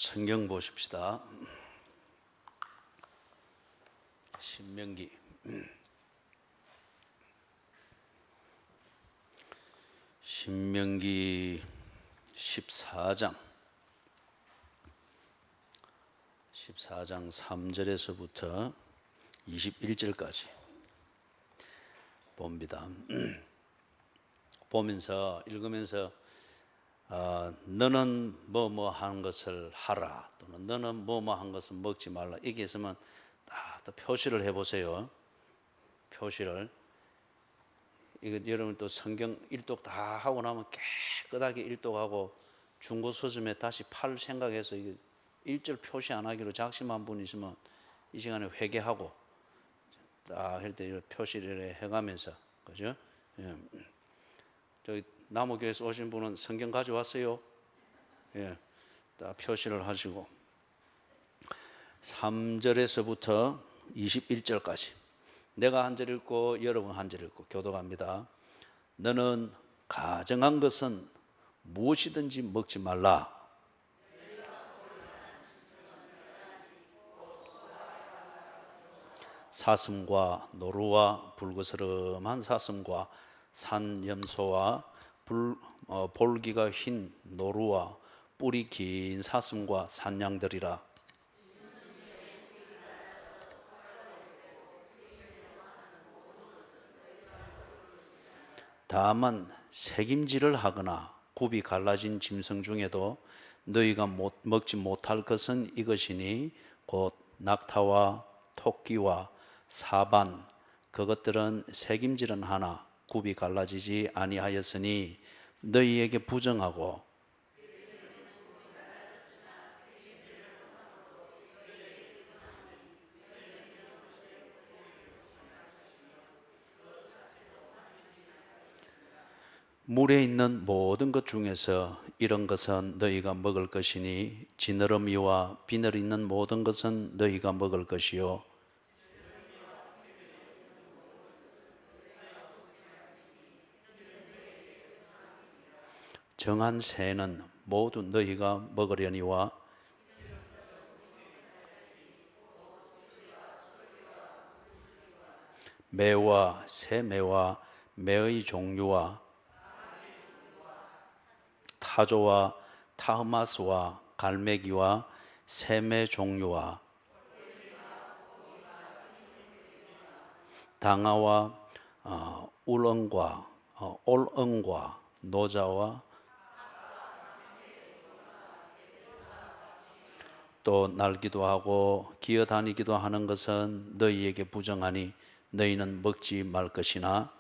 성경 보십시다. 신명기 14장 3절에서부터 21절까지 봅니다. 보면서 읽으면서 너는 뭐뭐 하는 것을 하라, 또는 너는 뭐뭐 한 것을 먹지 말라, 이게 있으면 딱 표시를 해보세요. 표시를. 이거 여러분 또 성경 일독 다 하고 나면 깨끗하게 일독하고 중고 서점에 다시 팔 생각해서 이거 1절 표시 안 하기로 작심한 분 있으면 이 시간에 회개하고 딱 할 때 표시를 해가면서, 그죠? 예. 저기 나무교회에서 오신 분은 성경 가져왔어요? 예, 딱 표시를 하시고 3절에서부터 21절까지 내가 한 절 읽고 여러분 한 절 읽고 교독합니다. 너는 가정한 것은 무엇이든지 먹지 말라. 사슴과 노루와 불거스름한 사슴과 산염소와 볼기가 흰 노루와 뿔이 긴 사슴과 산양들이라. 다만 새김질을 하거나 굽이 갈라진 짐승 중에도 너희가 먹지 못할 것은 이것이니 곧 낙타와 토끼와 사반, 그것들은 새김질은 하나 굽이 갈라지지 아니하였으니 너희에게 부정하고 물에 있는 모든 것 중에서 이런 것은 너희가 먹을 것이니 지느러미와 비늘 있는 모든 것은 너희가 먹을 것이요 정한 새는 모두 너희가 먹으려니와 매와 새매와 매의 종류와 타조와 타흐마스와 갈매기와 새매 종류와 당아와 울엉과 올엉과 노자와 또 날기도 하고 기어다니기도 하는 것은 너희에게 부정하니 너희는 먹지 말 것이나,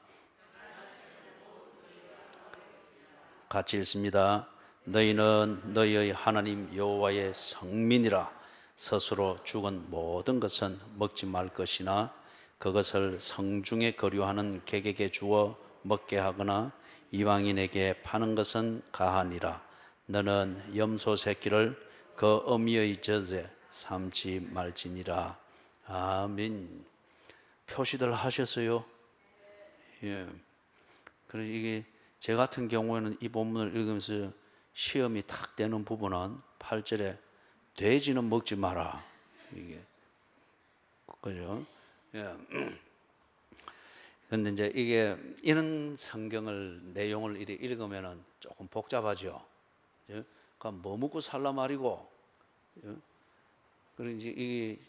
같이 읽습니다. 너희는 너희의 하나님 여호와의 성민이라. 스스로 죽은 모든 것은 먹지 말 것이나 그것을 성중에 거류하는 객에게 주어 먹게 하거나 이방인에게 파는 것은 가하니라. 너는 염소 새끼를 그 어미의 젖에 삼지 말지니라. 아멘. 표시들 하셨어요? 예. 그래서 이게 제 같은 경우에는 이 본문을 읽으면서 시험이 탁 되는 부분은 8절에 돼지는 먹지 마라. 이게 그죠? 예. 근데 이제 이게 이런 성경을 내용을 읽으면은 조금 복잡하죠. 예? 그러니까 뭐 먹고 살라 말이고. 예? 그리고 이제 이게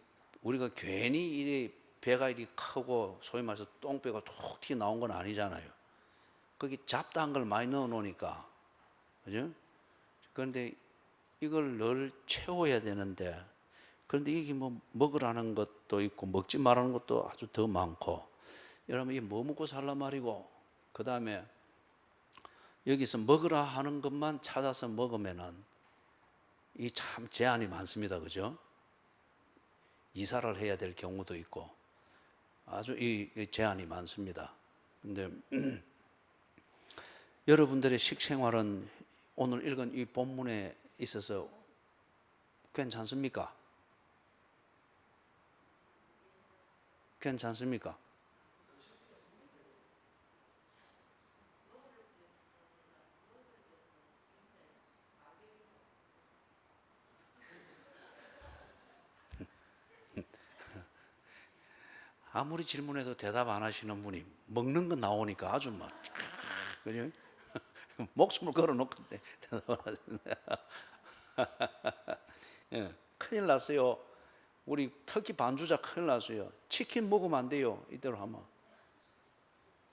우리가 괜히 이 배가 이리 크고 소위 말해서 똥배가 툭 튀어 나온 건 아니잖아요. 거기 잡다한 걸 많이 넣어 놓으니까, 그죠? 그런데 이걸 늘 채워야 되는데, 그런데 이게 뭐 먹으라는 것도 있고 먹지 말라는 것도 아주 더 많고, 여러분 이 뭐 먹고 살란 말이고, 그 다음에 여기서 먹으라 하는 것만 찾아서 먹으면은 이 참 제한이 많습니다, 그죠? 이사를 해야 될 경우도 있고 아주 이 제한이 많습니다. 근데 여러분들의 식생활은 오늘 읽은 이 본문에 있어서 괜찮습니까? 괜찮습니까? 아무리 질문해도 대답 안 하시는 분이 먹는 거 나오니까 아주 막 그죠? 목숨을 걸어놓건데 대답 안 하시는데 예, 큰일 났어요. 우리 터키 반주자 큰일 났어요. 치킨 먹으면 안 돼요. 이대로 하면.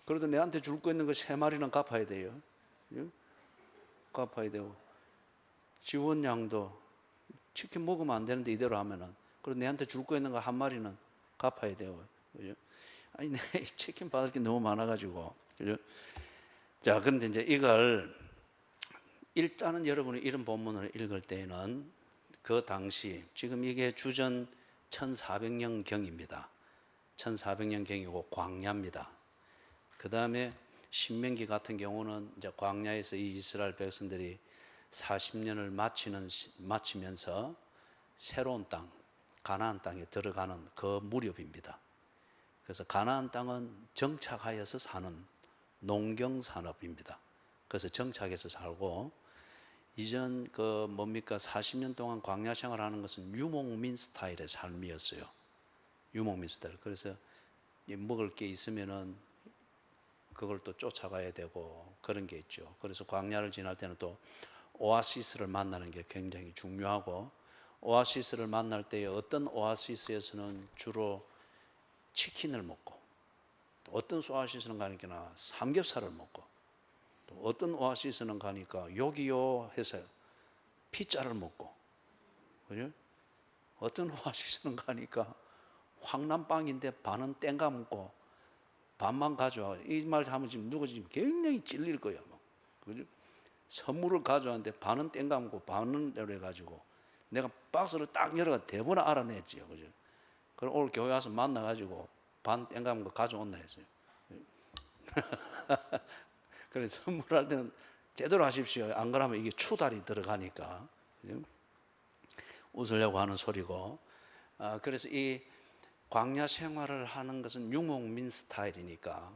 그래도 내한테 줄 거 있는 거 3마리는 갚아야 돼요. 예? 갚아야 되고 지원량도 치킨 먹으면 안 되는데 이대로 하면은 그리고 내한테 줄 거 있는 거 1마리는 갚아야 돼요. 그죠? 아니 내 치킨 받을 게 너무 많아가지고 그죠? 자 그런데 이제 이걸 일단은 여러분이 이런 본문을 읽을 때에는 그 당시 지금 이게 주전 1400년경입니다. 1400년경이고 광야입니다. 그 다음에 신명기 같은 경우는 이제 광야에서 이 이스라엘 백성들이 40년을 마치면서 새로운 땅, 가나안 땅에 들어가는 그 무렵입니다. 그래서 가나안 땅은 정착하여서 사는 농경 산업입니다. 그래서 정착해서 살고 이전 그 뭡니까 40년 동안 광야 생활하는 것은 유목민 스타일의 삶이었어요. 유목민 스타일. 그래서 먹을 게 있으면은 그걸 또 쫓아가야 되고 그런 게 있죠. 그래서 광야를 지날 때는 또 오아시스를 만나는 게 굉장히 중요하고 오아시스를 만날 때에 어떤 오아시스에서는 주로 치킨을 먹고 또 어떤 오아시스는 가니까 삼겹살을 먹고 또 어떤 오아시스는 가니까 요기요 해서 피자를 먹고 그죠? 어떤 오아시스는 가니까 황남빵인데 반은 땡가 먹고 반만 가져와. 이 말 하면 지금 누가 지금 굉장히 찔릴 거야. 그죠? 선물을 가져왔는데 반은 땡감고 반은 내려가지고 내가 박스를 딱 열어가 대부분 알아냈지요. 그죠? 그럼 오늘 교회 와서 만나가지고 반 땡감은 거 가져온다 했어요. 그래서 선물할 때는 제대로 하십시오. 안 그러면 이게 추달이 들어가니까. 그죠? 웃으려고 하는 소리고. 그래서 이 광야 생활을 하는 것은 유목민 스타일이니까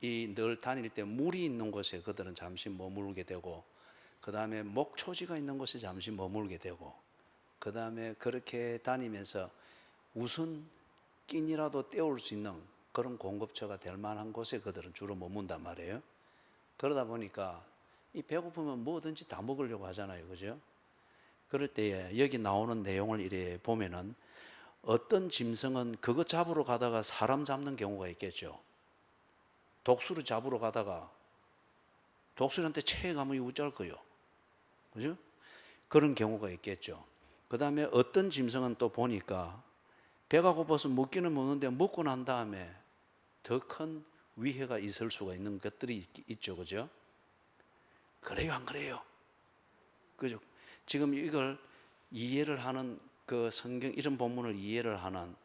이 늘 다닐 때 물이 있는 곳에 그들은 잠시 머물게 되고 그 다음에 목초지가 있는 곳에 잠시 머물게 되고 그 다음에 그렇게 다니면서 우선 끼니라도 때울 수 있는 그런 공급처가 될 만한 곳에 그들은 주로 머문단 말이에요. 그러다 보니까 이 배고프면 뭐든지 다 먹으려고 하잖아요. 그죠? 그럴 때에 여기 나오는 내용을 이래 보면은 어떤 짐승은 그것 잡으러 가다가 사람 잡는 경우가 있겠죠. 독수리 잡으러 가다가 독수리한테 체해가면 어쩔 거요. 그죠? 그런 경우가 있겠죠. 그 다음에 어떤 짐승은 또 보니까 배가 고파서 먹기는 먹는데 먹고 난 다음에 더 큰 위해가 있을 수가 있는 것들이 있죠. 그죠? 그래요, 안 그래요? 그죠? 지금 이걸 이해를 하는 그 성경 이런 본문을 이해를 하는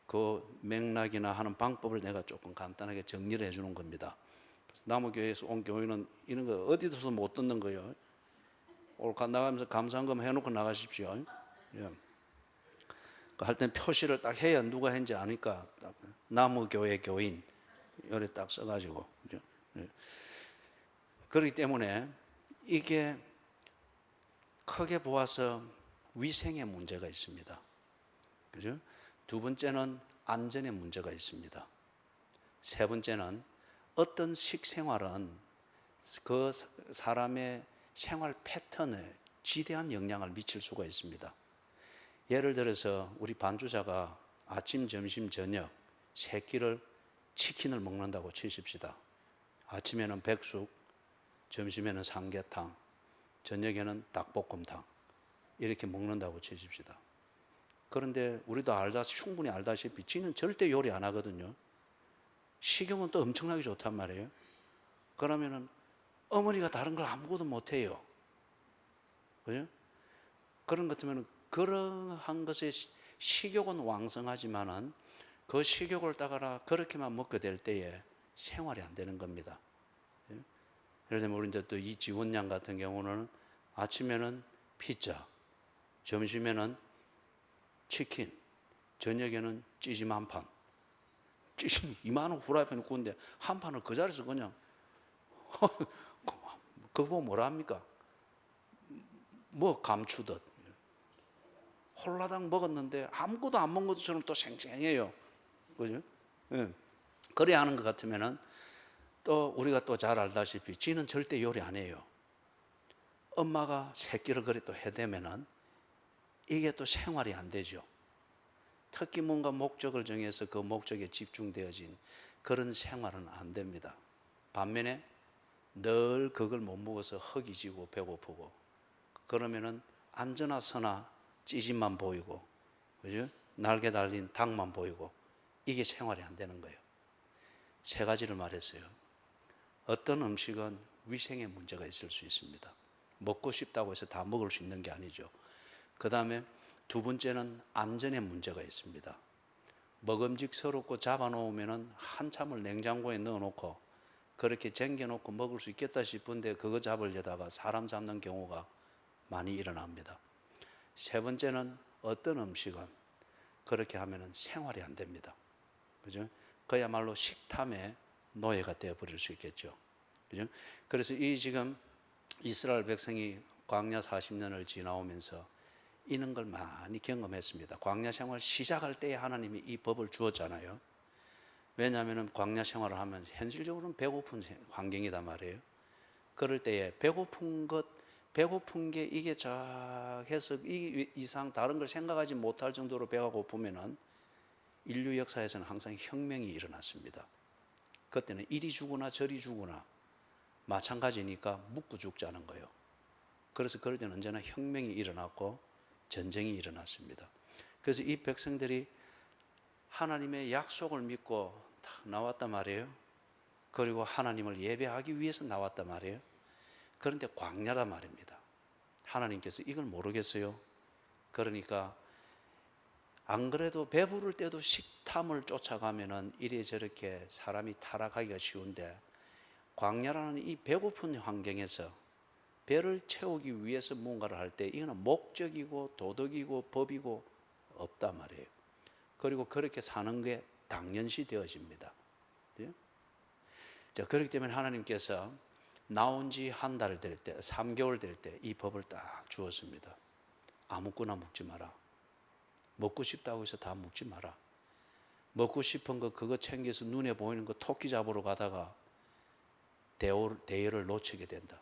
그 맥락이나 하는 방법을 내가 조금 간단하게 정리를 해주는 겁니다. 나무교회에서 온 교회는 이런 거 어디서도 못 듣는 거예요. 오늘 나가면서 감사한금 해놓고 나가십시오. 예. 할 땐 표시를 딱 해야 누가 했는지 아니까 나무교회 교인 요래 딱 써가지고 예. 그렇기 때문에 이게 크게 보아서 위생의 문제가 있습니다. 그죠? 두 번째는 안전의 문제가 있습니다. 세 번째는 어떤 식생활은 그 사람의 생활 패턴에 지대한 영향을 미칠 수가 있습니다. 예를 들어서 우리 반주자가 아침, 점심, 저녁 세 끼를 치킨을 먹는다고 치십시다. 아침에는 백숙, 점심에는 삼계탕, 저녁에는 닭볶음탕 이렇게 먹는다고 치십시다. 그런데 우리도 충분히 알다시피 지는 절대 요리 안 하거든요. 식욕은 또 엄청나게 좋단 말이에요. 그러면은 어머니가 다른 걸 아무것도 못해요. 그죠? 그런 것 같으면 그러한 것에 식욕은 왕성하지만은 그 식욕을 따라 그렇게만 먹게 될 때에 생활이 안 되는 겁니다. 예를 들면 우리 이제 또 이 지원양 같은 경우는 아침에는 피자, 점심에는 치킨, 저녁에는 찌짐 한 판. 찌짐 이만한 후라이팬을 구운데 한 판을 그 자리에서 그냥 그거 뭐라 합니까? 뭐 감추듯 홀라당 먹었는데 아무것도 안 먹은 것처럼 또 생생해요. 그죠? 예. 그래야 하는 것 같으면은 또 우리가 또 잘 알다시피 지는 절대 요리 안 해요. 엄마가 새끼를 그래 또 해대면은 이게 또 생활이 안 되죠. 특히 뭔가 목적을 정해서 그 목적에 집중되어진 그런 생활은 안 됩니다. 반면에 늘 그걸 못 먹어서 허기 지고 배고프고 그러면은 앉으나 서나 찌짐만 보이고, 그죠? 날개 달린 닭만 보이고, 이게 생활이 안 되는 거예요. 세 가지를 말했어요. 어떤 음식은 위생에 문제가 있을 수 있습니다. 먹고 싶다고 해서 다 먹을 수 있는 게 아니죠. 그 다음에 두 번째는 안전에 문제가 있습니다. 먹음직스럽고 잡아놓으면 한참을 냉장고에 넣어놓고 그렇게 쟁겨놓고 먹을 수 있겠다 싶은데 그거 잡으려다가 사람 잡는 경우가 많이 일어납니다. 세 번째는 어떤 음식은 그렇게 하면 생활이 안 됩니다. 그죠? 그야말로 식탐의 노예가 되어버릴 수 있겠죠. 그죠? 그래서 이 지금 이스라엘 백성이 광야 40년을 지나오면서 이런 걸 많이 경험했습니다. 광야 생활 시작할 때에 하나님이 이 법을 주었잖아요. 왜냐하면 광야 생활을 하면 현실적으로는 배고픈 환경이단 말이에요. 그럴 때에 배고픈 게 이게 쫙 해서 이 이상 다른 걸 생각하지 못할 정도로 배가 고프면은 인류 역사에서는 항상 혁명이 일어났습니다. 그때는 이리 주거나 저리 주거나 마찬가지니까 묻고 죽자는 거예요. 그래서 그럴 때는 언제나 혁명이 일어났고 전쟁이 일어났습니다. 그래서 이 백성들이 하나님의 약속을 믿고 딱 나왔단 말이에요. 그리고 하나님을 예배하기 위해서 나왔단 말이에요. 그런데 광야란 말입니다. 하나님께서 이걸 모르겠어요. 그러니까 안 그래도 배부를 때도 식탐을 쫓아가면은 이래저렇게 사람이 타락하기가 쉬운데 광야라는 이 배고픈 환경에서 배를 채우기 위해서 뭔가를 할 때 이거는 목적이고 도덕이고 법이고 없단 말이에요. 그리고 그렇게 사는 게 당연시 되어집니다. 자, 그렇기 때문에 하나님께서 나온 지 한 달 될 때, 3개월 될 때 이 법을 딱 주었습니다. 아무거나 먹지 마라. 먹고 싶다고 해서 다 먹지 마라. 먹고 싶은 거 그거 챙겨서 눈에 보이는 거 토끼 잡으러 가다가 대열을 놓치게 된다.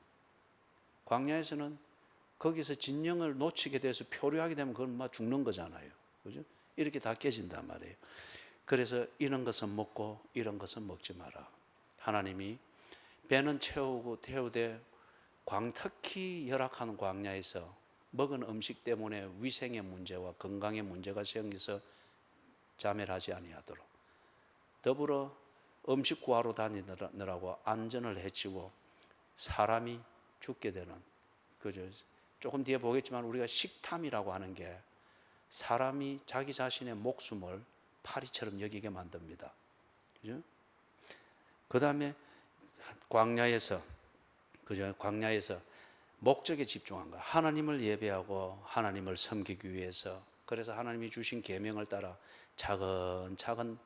광야에서는 거기서 진영을 놓치게 돼서 표류하게 되면 그건 막 죽는 거잖아요. 그죠? 이렇게 다 깨진단 말이에요. 그래서 이런 것은 먹고 이런 것은 먹지 마라. 하나님이 배는 태우되 특히 열악한 광야에서 먹은 음식 때문에 위생의 문제와 건강의 문제가 생겨서 자멸하지 아니하도록, 더불어 음식 구하러 다니느라고 안전을 해치고 사람이 죽게 되는, 그죠? 조금 뒤에 보겠지만 우리가 식탐이라고 하는 게 사람이 자기 자신의 목숨을 파리처럼 여기게 만듭니다. 그죠? 그 다음에 광야에서 목적에 집중한 거. 하나님을 예배하고 하나님을 섬기기 위해서, 그래서 하나님이 주신 계명을 따라 차근차근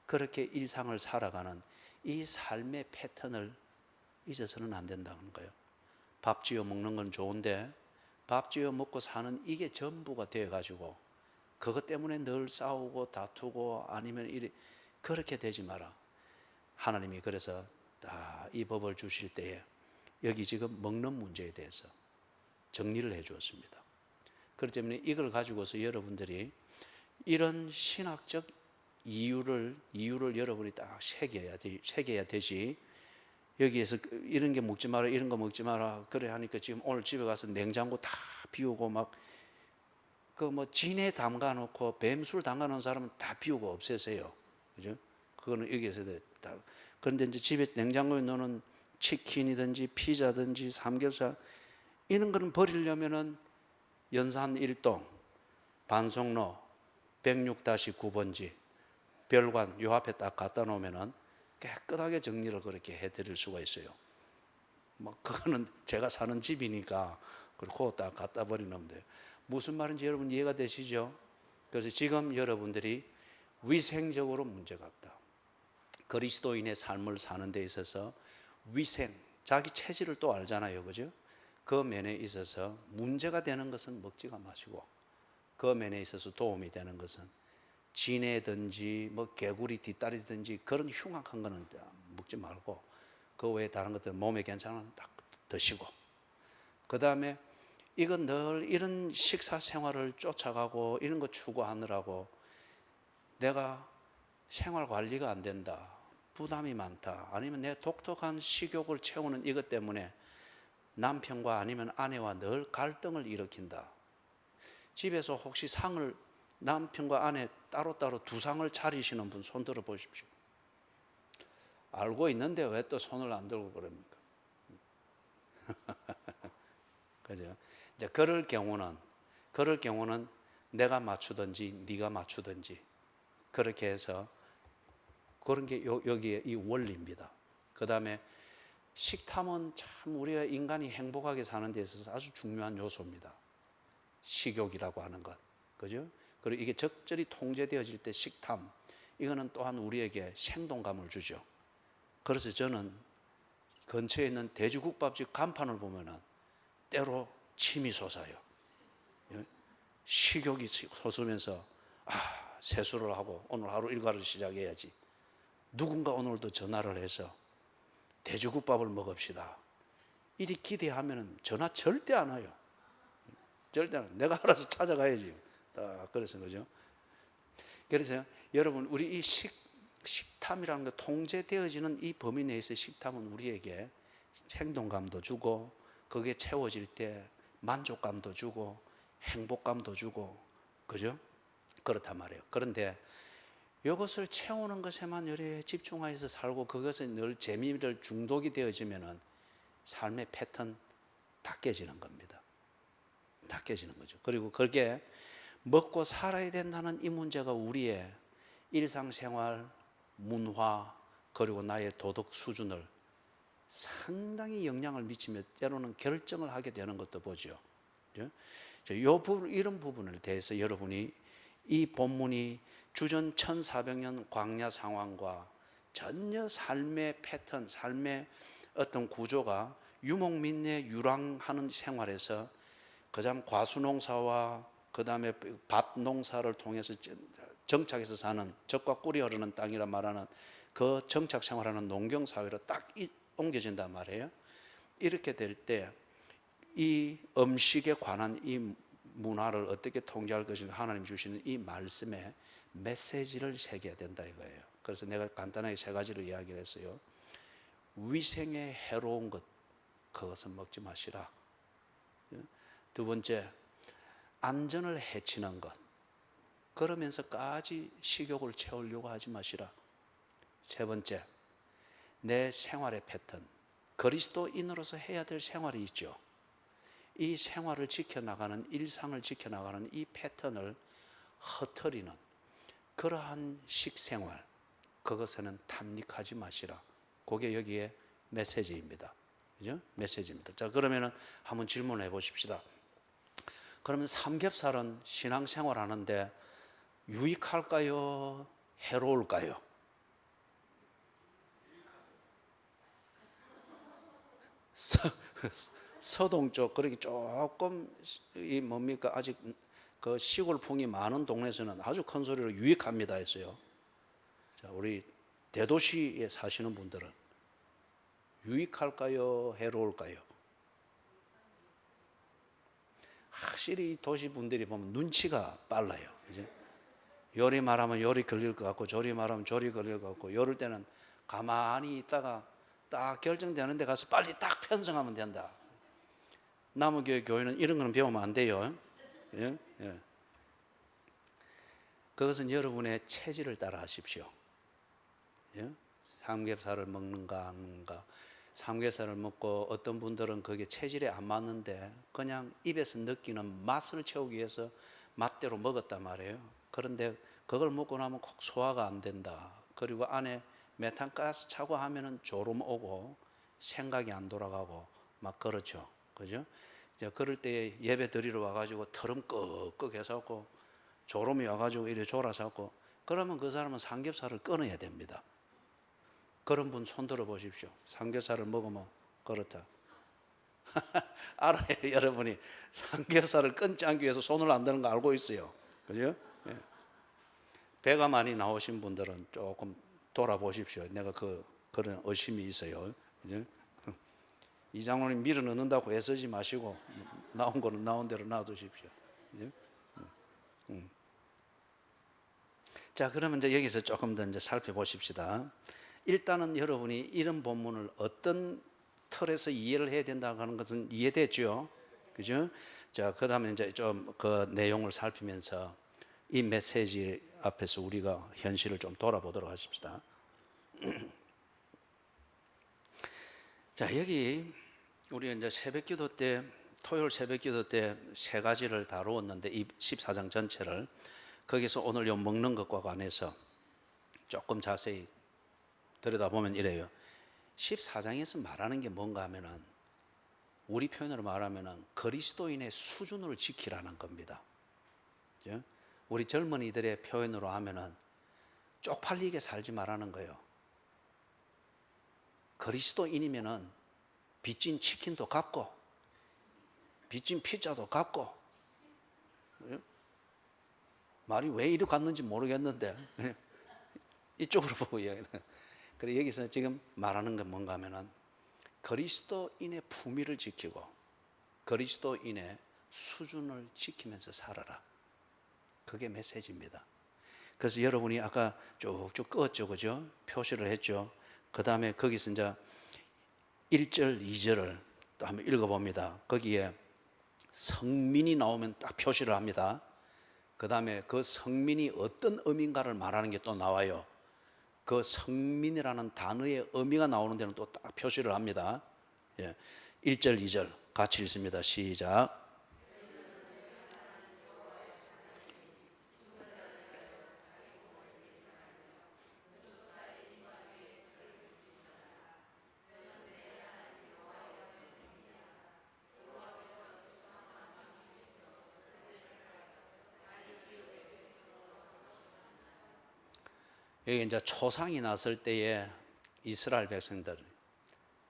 그렇게 일상을 살아가는 이 삶의 패턴을 잊어서는 안 된다는 거예요. 밥 지어 먹는 건 좋은데 밥 지어 먹고 사는 이게 전부가 되어가지고 그것 때문에 늘 싸우고 다투고 아니면 그렇게 되지 마라. 하나님이 그래서 이 법을 주실 때에 여기 지금 먹는 문제에 대해서 정리를 해 주었습니다. 그렇기 때문에 이걸 가지고서 여러분들이 이런 신학적 이유를 여러분이 딱 새겨야 되지. 여기에서 이런 게 먹지 마라, 이런 거 먹지 마라 그래 하니까 지금 오늘 집에 가서 냉장고 다 비우고 막 그 뭐 진에 담가 놓고 뱀술 담가 놓은 사람은 다 비우고 없애세요. 그죠? 그거는 여기에서 다. 그런데 이제 집에 냉장고에 넣는 치킨이든지 피자든지 삼겹살 이런 거는 버리려면은 연산 1동, 반송로 106-9번지, 별관 요 앞에 딱 갖다 놓으면은 깨끗하게 정리를 그렇게 해드릴 수가 있어요. 뭐 그거는 제가 사는 집이니까 그렇고 딱 갖다 버리면 돼요. 무슨 말인지 여러분 이해가 되시죠? 그래서 지금 여러분들이 위생적으로 문제가 없다. 그리스도인의 삶을 사는 데 있어서 위생, 자기 체질을 또 알잖아요. 그죠? 그 면에 있어서 문제가 되는 것은 먹지가 마시고 그 면에 있어서 도움이 되는 것은 진해든지 뭐 개구리 뒷다리든지 그런 흉악한 거는 먹지 말고 그 외에 다른 것들은 몸에 괜찮은 딱 드시고, 그 다음에 이건 늘 이런 식사 생활을 쫓아가고 이런 거 추구하느라고 내가 생활 관리가 안 된다, 부담이 많다, 아니면 내 독특한 식욕을 채우는 이것 때문에 남편과 아니면 아내와 늘 갈등을 일으킨다. 집에서 혹시 상을 남편과 아내 따로따로 두 상을 차리시는 분 손 들어 보십시오. 알고 있는데 왜 또 손을 안 들고 그럽니까? 그죠? 이제 그럴 경우는 내가 맞추든지 네가 맞추든지 그렇게 해서, 그런 게 여기에 이 원리입니다. 그 다음에 식탐은 참 우리가 인간이 행복하게 사는 데 있어서 아주 중요한 요소입니다. 식욕이라고 하는 것, 그죠? 그리고 이게 적절히 통제되어질 때 식탐, 이거는 또한 우리에게 생동감을 주죠. 그래서 저는 근처에 있는 돼지국밥집 간판을 보면은 때로 침이 솟아요. 식욕이 솟으면서 세수를 하고 오늘 하루 일과를 시작해야지, 누군가 오늘도 전화를 해서 돼지국밥을 먹읍시다, 이리 기대하면 전화 절대 안 와요. 절대 안 와요. 내가 알아서 찾아가야지. 그래서 그죠? 그래서 여러분, 우리 이 식탐이라는 거, 통제되어지는 이 범위 내에서 식탐은 우리에게 생동감도 주고, 그게 채워질 때 만족감도 주고 행복감도 주고, 그죠? 그렇단 말이에요. 그런데 이것을 채우는 것에만 여러 집중하여서 살고 그것에 늘 재미를 중독이 되어지면은 삶의 패턴 다 깨지는 겁니다. 다 깨지는 거죠. 그리고 그게 먹고 살아야 된다는 이 문제가 우리의 일상생활, 문화, 그리고 나의 도덕 수준을 상당히 영향을 미치며 때로는 결정을 하게 되는 것도 보죠. 이런 부분에 대해서 여러분이 이 본문이 주전 1400년 광야 상황과 전혀 삶의 패턴, 삶의 어떤 구조가 유목민의 유랑하는 생활에서 그냥 과수농사와 그 다음에 밭농사를 통해서 정착해서 사는, 젖과 꿀이 흐르는 땅이라 말하는 그 정착 생활하는 농경사회로 딱 옮겨진단 말이에요. 이렇게 될 때 이 음식에 관한 이 문화를 어떻게 통제할 것인가, 하나님 주시는 이 말씀에 메시지를 새겨야 된다 이거예요. 그래서 내가 간단하게 세 가지를 이야기를 했어요. 위생에 해로운 것, 그것은 먹지 마시라. 두 번째, 안전을 해치는 것, 그러면서까지 식욕을 채우려고 하지 마시라. 세 번째, 내 생활의 패턴, 그리스도인으로서 해야 될 생활이 있죠. 이 생활을 지켜나가는, 일상을 지켜나가는 이 패턴을 흐트리는 그러한 식생활, 그것에는 탐닉하지 마시라. 그게 여기에 메시지입니다. 그죠? 메시지입니다. 자, 그러면은 한번 질문해 보십시다. 그러면 삼겹살은 신앙생활 하는데 유익할까요? 해로울까요? 서동쪽, 그렇게 조금 이 뭡니까, 아직 그 시골풍이 많은 동네에서는 아주 큰 소리로 유익합니다 했어요. 자, 우리 대도시에 사시는 분들은 유익할까요? 해로울까요? 확실히 도시 분들이 보면 눈치가 빨라요. 그죠? 요리 말하면 요리 걸릴 것 같고 저리 말하면 저리 걸릴 것 같고, 이럴 때는 가만히 있다가 딱 결정되는 데 가서 빨리 딱 편성하면 된다. 남은교회 교회는 이런 거는 배우면 안 돼요. 예? 예. 그것은 여러분의 체질을 따라 하십시오. 예? 삼겹살을 먹는가 안 먹는가. 삼겹살을 먹고 어떤 분들은 그게 체질에 안 맞는데 그냥 입에서 느끼는 맛을 채우기 위해서 맛대로 먹었단 말이에요. 그런데 그걸 먹고 나면 꼭 소화가 안 된다. 그리고 안에 메탄가스 차고 하면은 졸음 오고 생각이 안 돌아가고 막 그렇죠. 그죠? 이제 그럴 때 예배 드리러 와가지고 털음 끄끄 해서고 졸음이 와가지고 이래 졸아서고, 그러면 그 사람은 삼겹살을 끊어야 됩니다. 그런 분 손 들어 보십시오. 삼겹살을 먹으면 그렇다. 알아요. 여러분이 삼겹살을 끊지 않기 위해서 손을 안 드는 거 알고 있어요. 그죠? 예. 배가 많이 나오신 분들은 조금 돌아보십시오. 내가 그런 의심이 있어요. 그죠? 이 장로님 밀어 넣는다고 애쓰지 마시고 나온 거는 나온 대로 놔두십시오. 그죠? 자, 그러면 이제 여기서 조금 더 이제 살펴보십시다. 일단은 여러분이 이런 본문을 어떤 틀에서 이해를 해야 된다고 하는 것은 이해됐죠? 그죠? 자, 그다음에 이제 좀 그 내용을 살피면서 이 메시지 앞에서 우리가 현실을 좀 돌아보도록 하십시다. 자, 여기 우리 이제 새벽기도 때, 토요일 새벽기도 때 세 가지를 다루었는데 이 14장 전체를, 거기서 오늘 요 먹는 것과 관해서 조금 자세히 들여다보면 이래요. 14장에서 말하는 게 뭔가 하면은, 우리 표현으로 말하면은 그리스도인의 수준을 지키라는 겁니다. 우리 젊은이들의 표현으로 하면은 쪽팔리게 살지 말라는 거예요. 그리스도인이면은 빚진 치킨도 갚고 빚진 피자도 갚고, 말이 왜 이리 갔는지 모르겠는데 이쪽으로 보고 이야기는. 그래, 여기서 지금 말하는 건 뭔가 하면은 그리스도인의 품위를 지키고 그리스도인의 수준을 지키면서 살아라. 그게 메시지입니다. 그래서 여러분이 아까 쭉쭉 끄었죠, 그죠? 표시를 했죠. 그 다음에 거기서 이제 1절, 2절을 또 한번 읽어봅니다. 거기에 성민이 나오면 딱 표시를 합니다. 그 다음에 그 성민이 어떤 의미인가를 말하는 게 또 나와요. 그 성민이라는 단어의 의미가 나오는 데는 또 딱 표시를 합니다. 1절, 2절 같이 읽습니다. 시작. 여기 이제 초상이 났을 때에 이스라엘 백성들,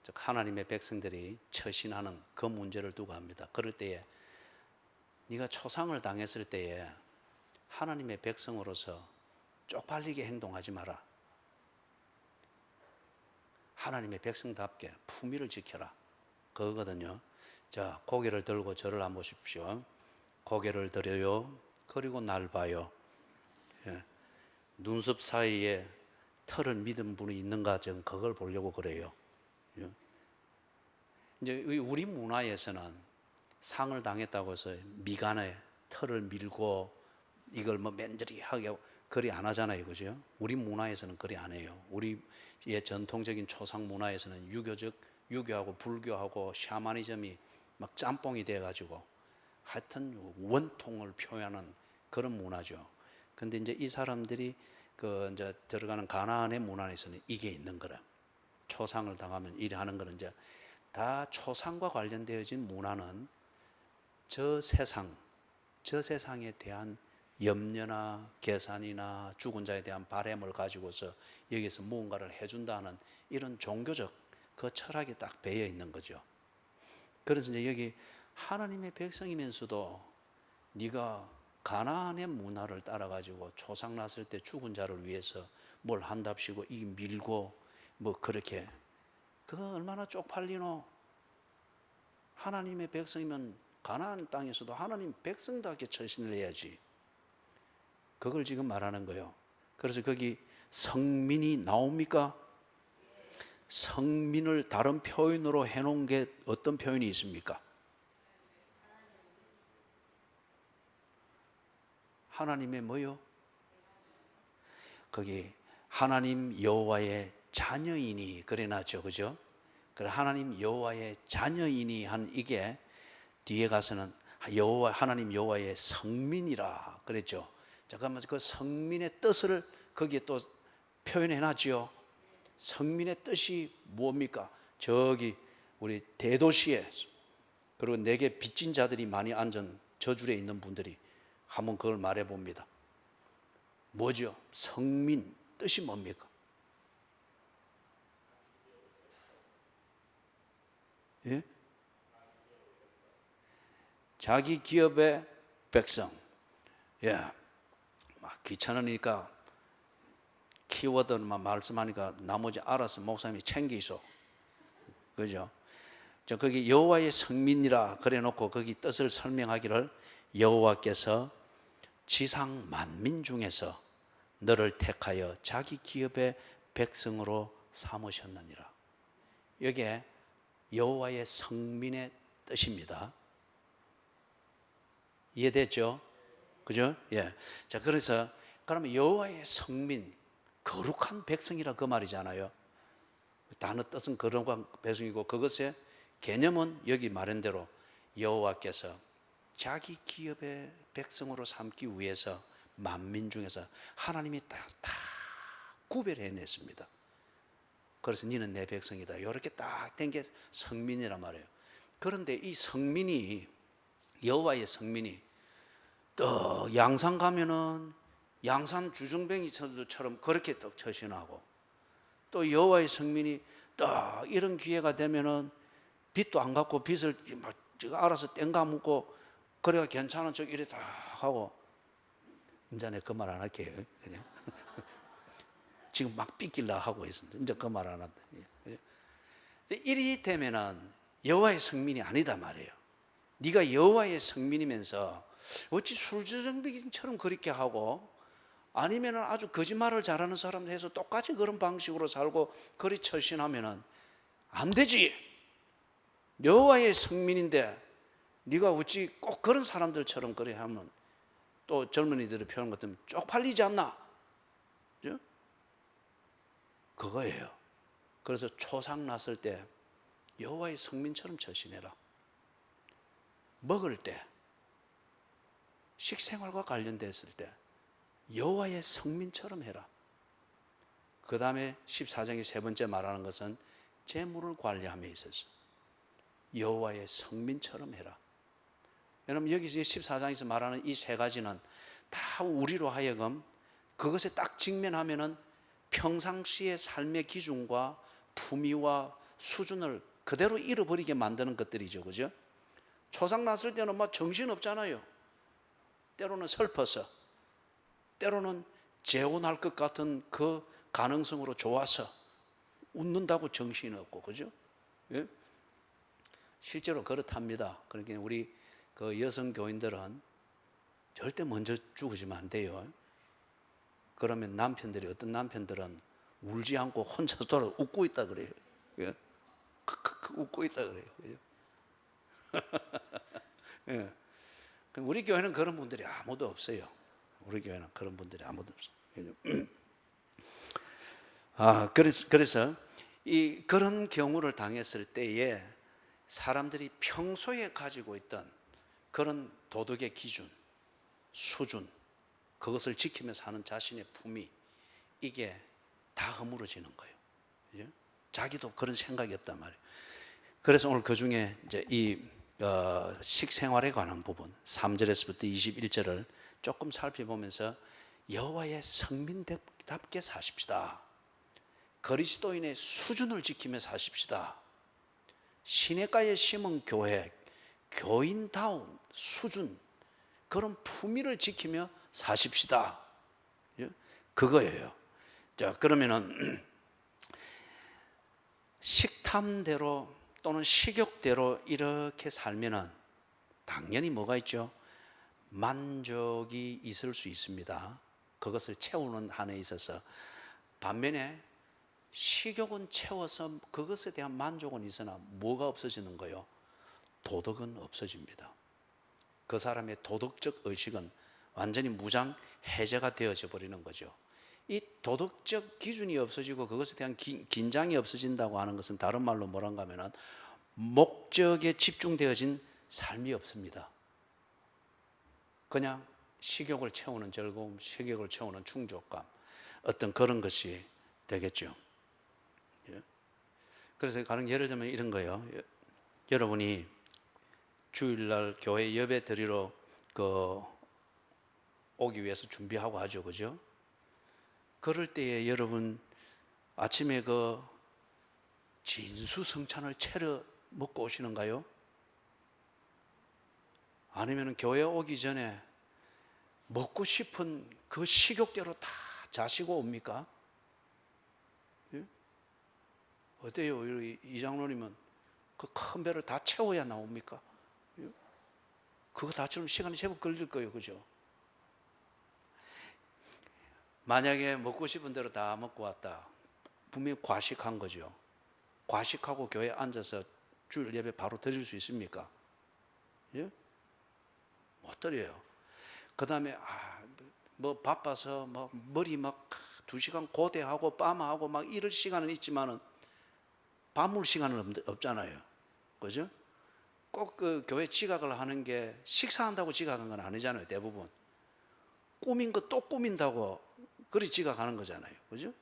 즉 하나님의 백성들이 처신하는 그 문제를 두고 합니다. 그럴 때에 네가 초상을 당했을 때에 하나님의 백성으로서 쪽팔리게 행동하지 마라. 하나님의 백성답게 품위를 지켜라. 그거거든요. 자, 고개를 들고 저를 한번 보십시오. 고개를 들여요. 그리고 날 봐요. 눈썹 사이에 털을 믿은 분이 있는가, 전 그걸 보려고 그래요. 이제 우리 문화에서는 상을 당했다고 해서 미간에 털을 밀고 이걸 뭐 맨저리 하게 그리 안 하잖아요, 그죠? 우리 문화에서는 그리 안 해요. 우리의 전통적인 초상 문화에서는 유교하고 불교하고 샤머니즘이 막 짬뽕이 돼가지고 하여튼 원통을 표현하는 그런 문화죠. 근데 이제 이 사람들이 이제 들어가는 가나안의 문화에서는 이게 있는 거라. 초상을 당하면 이래 하는 거는 이제 다 초상과 관련되어진 문화는 저 세상에 대한 염려나 계산이나 죽은 자에 대한 바램을 가지고서 여기서 무언가를 해준다는 이런 종교적 그 철학이 딱 배어 있는 거죠. 그래서 이제 여기 하나님의 백성이면서도 네가 가나안의 문화를 따라가지고 초상 났을 때 죽은 자를 위해서 뭘 한답시고 이 밀고 뭐 그렇게, 그거 얼마나 쪽팔리노. 하나님의 백성이면 가나안 땅에서도 하나님 백성답게 처신을 해야지. 그걸 지금 말하는 거예요. 그래서 거기 성민이 나옵니까? 성민을 다른 표현으로 해놓은 게 어떤 표현이 있습니까? 하나님의 뭐요? 거기 하나님 여호와의 자녀이니 그래 놨죠, 그죠? 그래 하나님 여호와의 자녀이니 한 이게 뒤에 가서는 하나님 여호와의 성민이라 그랬죠. 잠깐만, 그 성민의 뜻을 거기에 또 표현해 놨죠. 성민의 뜻이 뭡니까? 저기 우리 대도시에, 그리고 내게 빚진 자들이 많이 앉은 저줄에 있는 분들이 한번 그걸 말해 봅니다. 뭐죠? 성민 뜻이 뭡니까? 예? 자기 기업의 백성. 예. 막 귀찮으니까 키워드만 말씀하니까 나머지 알아서 목사님이 챙기소. 그죠? 저 거기 여호와의 성민이라 그래놓고 거기 뜻을 설명하기를 여호와께서 지상 만민 중에서 너를 택하여 자기 기업의 백성으로 삼으셨느니라. 이게 여호와의 성민의 뜻입니다. 이해됐죠? 그죠? 예. 자, 그래서 그러면 여호와의 성민, 거룩한 백성이라 그 말이잖아요. 단어 뜻은 거룩한 백성이고 그것의 개념은 여기 말한 대로 여호와께서 자기 기업의 백성으로 삼기 위해서 만민 중에서 하나님이 다 구별해냈습니다. 그래서 너는 내 백성이다. 이렇게 딱 된 게 성민이란 말이에요. 그런데 이 성민이, 여호와의 성민이 또 양산 가면은 양산 주중뱅이처럼 그렇게 떡 처신하고, 또 여호와의 성민이 또 이런 기회가 되면은 빚도 안 갚고 빚을 막 알아서 땡가묻고 그래야 괜찮은 척 이래 다 하고. 이제 내가 그 말 안 할게요. 그냥 지금 막 삐끼려 하고 있습니다. 이제 그 말 안 한다. 이리 되면은 여호와의 성민이 아니다 말이에요. 네가 여호와의 성민이면서 어찌 술주정뱅이처럼 그렇게 하고, 아니면 아주 거짓말을 잘하는 사람 해서 똑같이 그런 방식으로 살고 그리 처신하면은 안 되지. 여호와의 성민인데 네가 어찌 꼭 그런 사람들처럼 그래 하면 또 젊은이들의 표현 같으면 쪽팔리지 않나? 그죠? 그거예요. 그래서 초상 났을 때 여호와의 성민처럼 처신해라. 먹을 때, 식생활과 관련됐을 때 여호와의 성민처럼 해라. 그 다음에 14장의 세 번째 말하는 것은 재물을 관리함에 있어서 여호와의 성민처럼 해라. 여러분 여기서 14장에서 말하는 이 세 가지는 다 우리로 하여금 그것에 딱 직면하면은 평상시의 삶의 기준과 품위와 수준을 그대로 잃어버리게 만드는 것들이죠. 그죠? 초상 났을 때는 막 정신없잖아요. 때로는 슬퍼서, 때로는 재혼할 것 같은 그 가능성으로 좋아서 웃는다고 정신이 없고. 그죠? 예? 실제로 그렇답니다. 그러니까 우리 그 여성 교인들은 절대 먼저 죽으시면 안 돼요. 그러면 남편들이, 어떤 남편들은 울지 않고 혼자 돌아 웃고 있다 그래요. 예? 웃고 있다 그래요. 그죠? 예. 우리 교회는 그런 분들이 아무도 없어요. 우리 교회는 그런 분들이 아무도 없어요. 그래서 이 그런 경우를 당했을 때에 사람들이 평소에 가지고 있던 그런 도덕의 기준, 수준, 그것을 지키며 사는 자신의 품위, 이게 다 허물어지는 거예요. 그죠? 자기도 그런 생각이 없단 말이에요. 그래서 오늘 그 중에 이제 이 식생활에 관한 부분 3절에서부터 21절을 조금 살펴보면서 여호와의 성민답게 사십시다. 그리스도인의 수준을 지키며 사십시다. 시냇가에 심은 교회, 교인다운 수준, 그런 품위를 지키며 사십시다. 그거예요. 자, 그러면은 식탐대로 또는 식욕대로 이렇게 살면은 당연히 뭐가 있죠? 만족이 있을 수 있습니다. 그것을 채우는 한에 있어서. 반면에 식욕은 채워서 그것에 대한 만족은 있으나 뭐가 없어지는 거예요? 도덕은 없어집니다. 그 사람의 도덕적 의식은 완전히 무장 해제가 되어져 버리는 거죠. 이 도덕적 기준이 없어지고 그것에 대한 긴장이 없어진다고 하는 것은 다른 말로 뭐란가 하면은 목적에 집중되어진 삶이 없습니다. 그냥 식욕을 채우는 즐거움, 식욕을 채우는 충족감, 어떤 그런 것이 되겠죠. 그래서 가령 예를 들면 이런 거예요. 여러분이 주일날 교회 예배 드리러 오기 위해서 준비하고 하죠. 그죠? 그럴 때에 여러분 아침에 진수성찬을 차려 먹고 오시는가요? 아니면 교회 오기 전에 먹고 싶은 그 식욕대로 다 자시고 옵니까? 어때요? 이 장로님은 그 큰 배를 다 채워야 나옵니까? 그거 다처럼 시간이 제법 걸릴 거예요. 그죠? 만약에 먹고 싶은 대로 다 먹고 왔다. 분명히 과식한 거죠. 과식하고 교회에 앉아서 주일 예배 바로 드릴 수 있습니까? 예? 못 드려요. 그 다음에 뭐 바빠서 뭐 머리 막 2시간 고대하고 빰하고 막 이럴 시간은 있지만은 밤물 시간은 없잖아요. 그죠? 꼭 그 교회 지각을 하는 게 식사한다고 지각한 건 아니잖아요. 대부분 꾸민 거 또 꾸민다고 그리 지각하는 거잖아요. 그죠?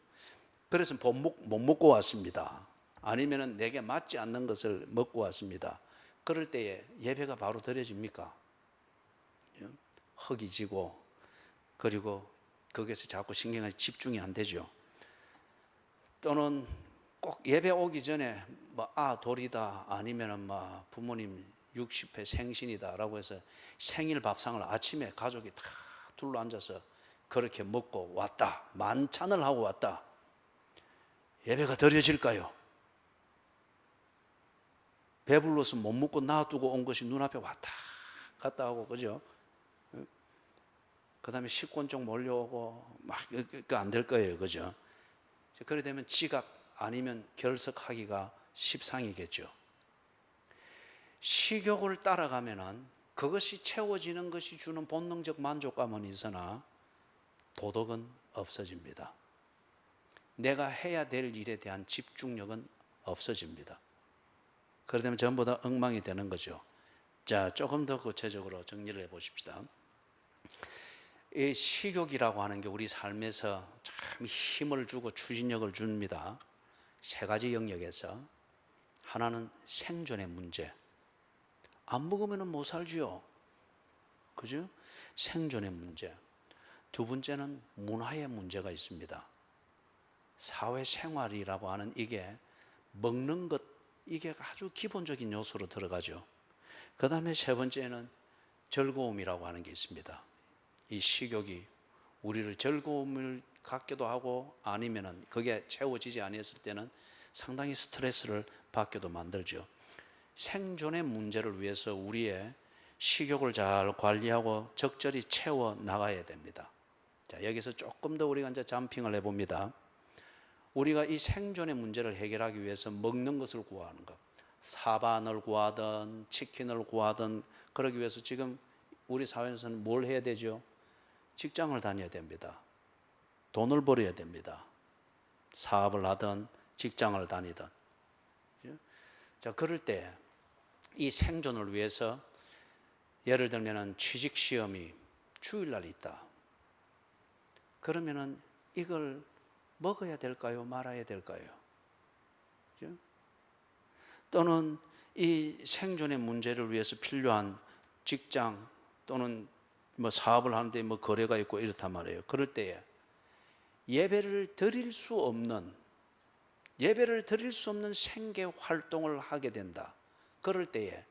그래서 못 먹고 왔습니다. 아니면은 내게 맞지 않는 것을 먹고 왔습니다. 그럴 때에 예배가 바로 드려집니까? 허기지고, 그리고 거기에서 자꾸 신경이 집중이 안 되죠. 또는 꼭 예배 오기 전에 돌이다, 아니면은 부모님 60회 생신이다라고 해서 생일 밥상을 아침에 가족이 다 둘러 앉아서 그렇게 먹고 왔다, 만찬을 하고 왔다. 예배가 드려질까요? 배불러서 못 먹고 놔두고 온 것이 눈앞에 왔다 갔다 하고, 그죠? 그 다음에 식권 쪽 몰려오고 안 될 거예요. 그죠? 그래 되면 지각 아니면 결석하기가 십상이겠죠. 식욕을 따라가면은 그것이 채워지는 것이 주는 본능적 만족감은 있으나 도덕은 없어집니다. 내가 해야 될 일에 대한 집중력은 없어집니다. 그러다 보면 전부 다 엉망이 되는 거죠. 자, 조금 더 구체적으로 정리를 해보십시다. 이 식욕이라고 하는 게 우리 삶에서 참 힘을 주고 추진력을 줍니다. 3가지 영역에서. 하나는 생존의 문제. 안 먹으면 못 살지요. 그죠? 생존의 문제. 2번째는 문화의 문제가 있습니다. 사회생활이라고 하는 이게 먹는 것, 이게 아주 기본적인 요소로 들어가죠. 그 다음에 3번째는 즐거움이라고 하는 게 있습니다. 이 식욕이 우리를 즐거움을 갖기도 하고, 아니면은 그게 채워지지 아니했을 때는 상당히 스트레스를 받게도 만들죠. 생존의 문제를 위해서 우리의 식욕을 잘 관리하고 적절히 채워 나가야 됩니다. 자, 여기서 조금 더 우리가 이제 잠핑을 해봅니다. 우리가 이 생존의 문제를 해결하기 위해서 먹는 것을 구하는 것, 사반을 구하든 치킨을 구하든, 그러기 위해서 지금 우리 사회에서는 뭘 해야 되죠? 직장을 다녀야 됩니다. 돈을 벌어야 됩니다. 사업을 하든 직장을 다니든. 자, 그럴 때 이 생존을 위해서 예를 들면 취직 시험이 주일날 있다. 그러면은 이걸 먹어야 될까요? 말아야 될까요? 또는 이 생존의 문제를 위해서 필요한 직장 또는 사업을 하는데 거래가 있고 이렇단 말이에요. 그럴 때에 예배를 드릴 수 없는 생계 활동을 하게 된다. 그럴 때에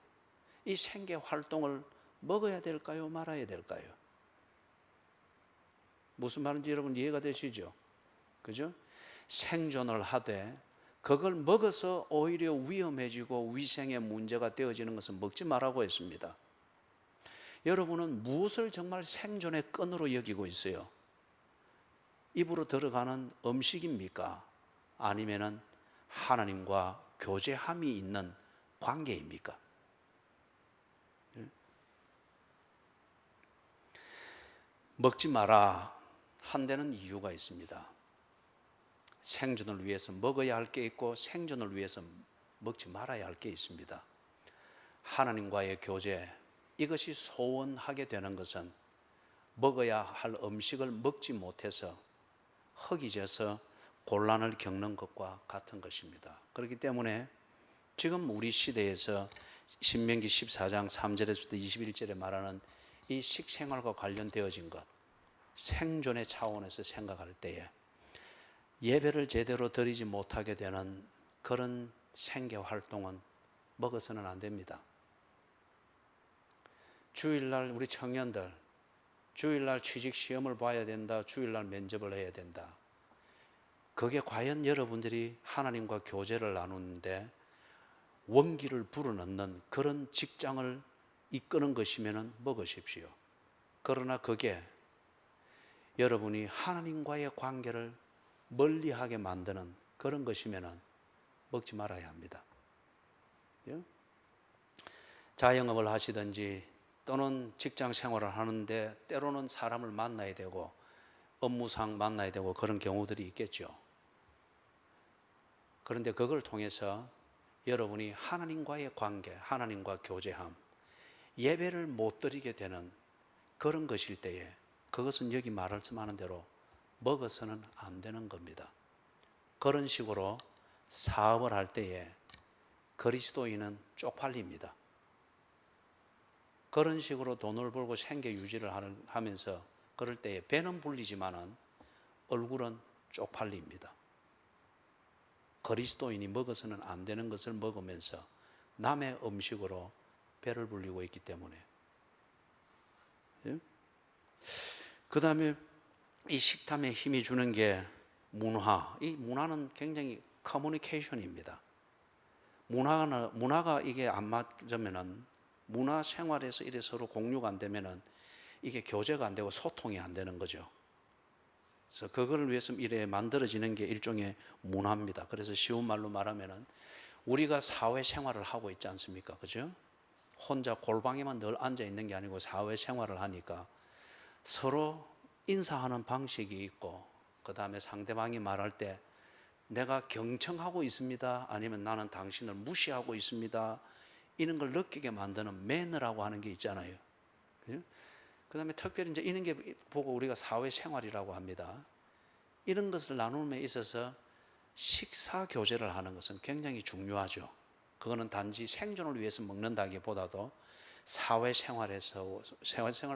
이 생계 활동을 먹어야 될까요? 말아야 될까요? 무슨 말인지 여러분 이해가 되시죠? 그죠? 생존을 하되 그걸 먹어서 오히려 위험해지고 위생의 문제가 되어지는 것은 먹지 말라고 했습니다. 여러분은 무엇을 정말 생존의 끈으로 여기고 있어요? 입으로 들어가는 음식입니까? 아니면은 하나님과 교제함이 있는 관계입니까? 먹지 마라 한 데는 이유가 있습니다. 생존을 위해서 먹어야 할 게 있고 생존을 위해서 먹지 말아야 할 게 있습니다. 하나님과의 교제, 이것이 소원하게 되는 것은 먹어야 할 음식을 먹지 못해서 허기져서 곤란을 겪는 것과 같은 것입니다. 그렇기 때문에 지금 우리 시대에서 신명기 14장 3절에서부터 21절에 말하는 이 식생활과 관련되어진 것, 생존의 차원에서 생각할 때에 예배를 제대로 드리지 못하게 되는 그런 생계 활동은 먹어서는 안 됩니다. 주일날 우리 청년들, 주일날 취직 시험을 봐야 된다, 주일날 면접을 해야 된다. 그게 과연 여러분들이 하나님과 교제를 나누는데 원기를 불어넣는 그런 직장을 이끄는 것이면 먹으십시오. 그러나 그게 여러분이 하나님과의 관계를 멀리하게 만드는 그런 것이면 먹지 말아야 합니다. 자영업을 하시든지 또는 직장 생활을 하는데 때로는 사람을 만나야 되고 업무상 만나야 되고 그런 경우들이 있겠죠. 그런데 그걸 통해서 여러분이 하나님과의 관계, 하나님과 교제함, 예배를 못 드리게 되는 그런 것일 때에 그것은 여기 말씀하는 대로 먹어서는 안 되는 겁니다. 그런 식으로 사업을 할 때에 그리스도인은 쪽팔립니다. 그런 식으로 돈을 벌고 생계 유지를 하면서 그럴 때에 배는 불리지만은 얼굴은 쪽팔립니다. 그리스도인이 먹어서는 안 되는 것을 먹으면서 남의 음식으로 배를 불리고 있기 때문에. 그 다음에 이 식탐에 힘이 주는 게 문화. 이 문화는 굉장히 커뮤니케이션입니다. 문화가 이게 안 맞으면은, 문화 생활에서 이래 서로 공유가 안 되면은 이게 교제가 안 되고 소통이 안 되는 거죠. 그래서 그걸 위해서 이래 만들어지는 게 일종의 문화입니다. 그래서 쉬운 말로 말하면은 우리가 사회 생활을 하고 있지 않습니까? 그죠? 혼자 골방에만 늘 앉아 있는 게 아니고 사회 생활을 하니까 서로 인사하는 방식이 있고, 그 다음에 상대방이 말할 때 내가 경청하고 있습니다, 아니면 나는 당신을 무시하고 있습니다, 이런 걸 느끼게 만드는 매너라고 하는 게 있잖아요. 그 다음에 특별히 이제 이런 게 보고 우리가 사회생활이라고 합니다. 이런 것을 나눔에 있어서 식사 교제를 하는 것은 굉장히 중요하죠. 그거는 단지 생존을 위해서 먹는다기보다도 사회생활을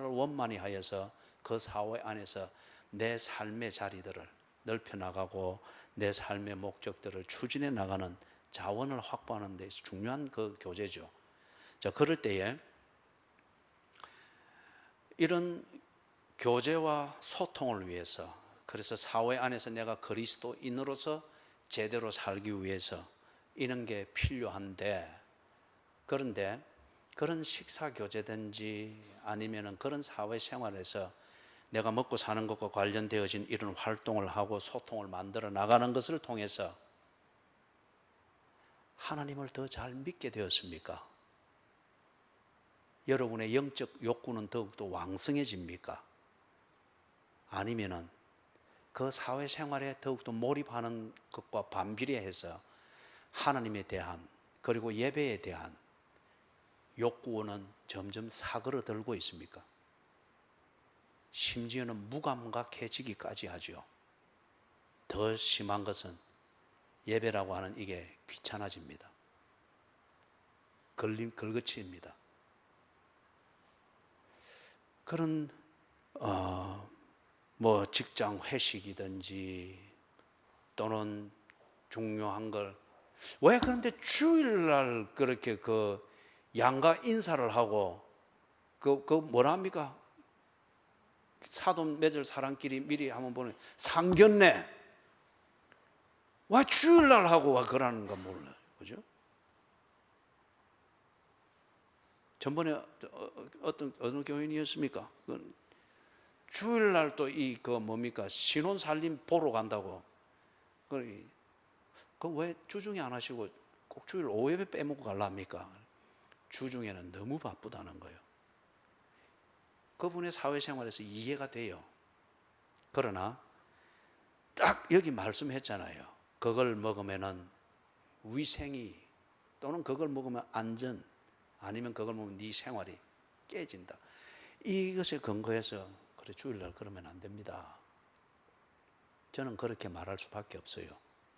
원만히 하여서 그 사회 안에서 내 삶의 자리들을 넓혀나가고 내 삶의 목적들을 추진해 나가는 자원을 확보하는 데 있어서 중요한 그 교제죠. 자, 그럴 때에 이런 교제와 소통을 위해서, 그래서 사회 안에서 내가 그리스도인으로서 제대로 살기 위해서 이런 게 필요한데, 그런데 그런 식사 교제든지 아니면은 그런 사회 생활에서 내가 먹고 사는 것과 관련되어진 이런 활동을 하고 소통을 만들어 나가는 것을 통해서 하나님을 더 잘 믿게 되었습니까? 여러분의 영적 욕구는 더욱더 왕성해집니까? 아니면은 그 사회생활에 더욱더 몰입하는 것과 반비례해서 하나님에 대한, 그리고 예배에 대한 욕구는 점점 사그러들고 있습니까? 심지어는 무감각해지기까지 하죠. 더 심한 것은 예배라고 하는 이게 귀찮아집니다. 걸거치입니다. 그런 뭐 직장 회식이든지 또는 중요한 걸, 왜 그런데 주일날 그렇게 그 양가 인사를 하고 그 뭐랍니까? 사돈 맺을 사람끼리 미리 한번 보는 상견례, 와 주일날 하고 와 그러는가 몰라요. 그죠? 전번에 어느 교인이었습니까? 주일날 또 이 그 뭡니까? 신혼살림 보러 간다고. 그 왜 주중에 안 하시고 꼭 주일 오후에 빼먹고 갈랍니까? 주중에는 너무 바쁘다는 거예요. 그분의 사회생활에서 이해가 돼요. 그러나 딱 여기 말씀했잖아요. 그걸 먹으면은 위생이, 또는 그걸 먹으면 안전, 아니면 그걸 먹으면 네 생활이 깨진다. 이것에 근거해서 그래 주일날 그러면 안 됩니다. 저는 그렇게 말할 수밖에 없어요.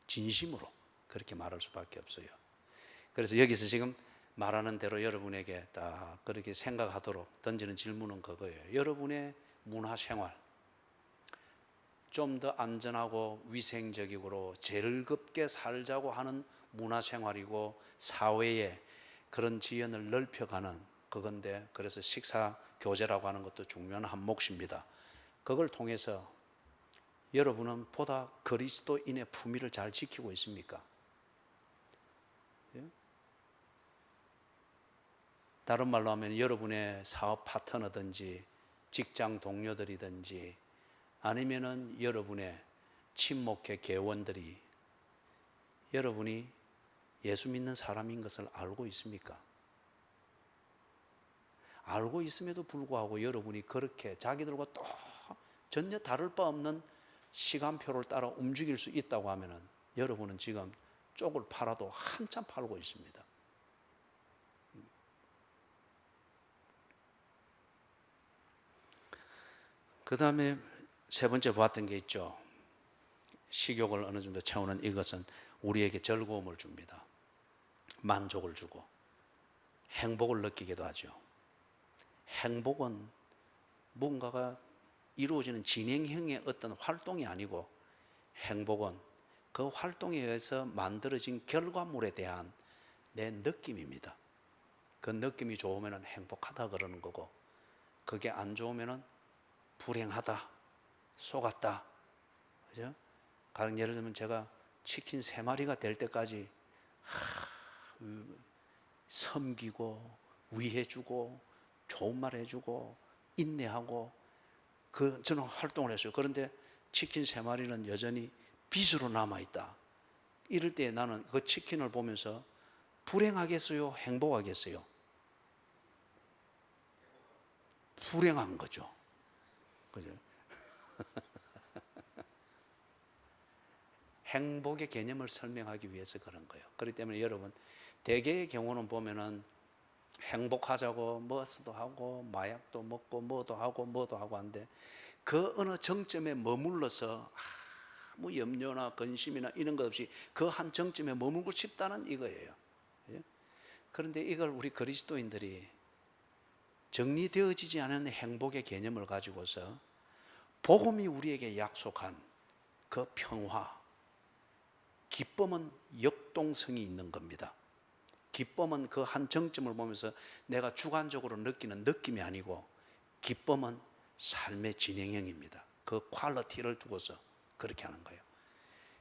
진심으로 그렇게 말할 수밖에 없어요. 그래서 여기서 지금 말하는 대로 여러분에게 딱 그렇게 생각하도록 던지는 질문은 그거예요. 여러분의 문화생활, 좀 더 안전하고 위생적이고 즐겁게 살자고 하는 문화생활이고 사회에 그런 지연을 넓혀가는 그건데, 그래서 식사 교제라고 하는 것도 중요한 한 몫입니다. 그걸 통해서 여러분은 보다 그리스도인의 품위를 잘 지키고 있습니까? 예? 다른 말로 하면 여러분의 사업 파트너든지 직장 동료들이든지 아니면은 여러분의 친목회 개원들이 여러분이 예수 믿는 사람인 것을 알고 있습니까? 알고 있음에도 불구하고 여러분이 그렇게 자기들과 또 전혀 다를 바 없는 시간표를 따라 움직일 수 있다고 하면은 여러분은 지금 쪽을 팔아도 한참 팔고 있습니다. 그 다음에 세 번째 보았던 게 있죠. 식욕을 어느 정도 채우는 이것은 우리에게 즐거움을 줍니다. 만족을 주고 행복을 느끼기도 하죠. 행복은 무언가가 이루어지는 진행형의 어떤 활동이 아니고 행복은 그 활동에 의해서 만들어진 결과물에 대한 내 느낌입니다. 그 느낌이 좋으면 행복하다 그러는 거고 그게 안 좋으면 불행하다, 속았다. 그죠? 가령 예를 들면 제가 치킨 3마리가 될 때까지 섬기고 위해주고 좋은 말 해주고 인내하고 저는 활동을 했어요. 그런데 치킨 3마리는 여전히 빚으로 남아있다. 이럴 때 나는 그 치킨을 보면서 불행하겠어요? 행복하겠어요? 불행한 거죠. 그죠? 행복의 개념을 설명하기 위해서 그런 거예요. 그렇기 때문에 여러분, 대개의 경우는 보면은 행복하자고 뭐도 하고 마약도 먹고 뭐도 하고 하는데 그 어느 정점에 머물러서 아무 염려나 근심이나 이런 것 없이 그 한 정점에 머물고 싶다는 이거예요. 그런데 이걸 우리 그리스도인들이 정리되어지지 않은 행복의 개념을 가지고서 복음이 우리에게 약속한 그 평화, 기쁨은 역동성이 있는 겁니다. 기쁨은 그 한 정점을 보면서 내가 주관적으로 느끼는 느낌이 아니고 기쁨은 삶의 진행형입니다. 그 퀄리티를 두고서 그렇게 하는 거예요.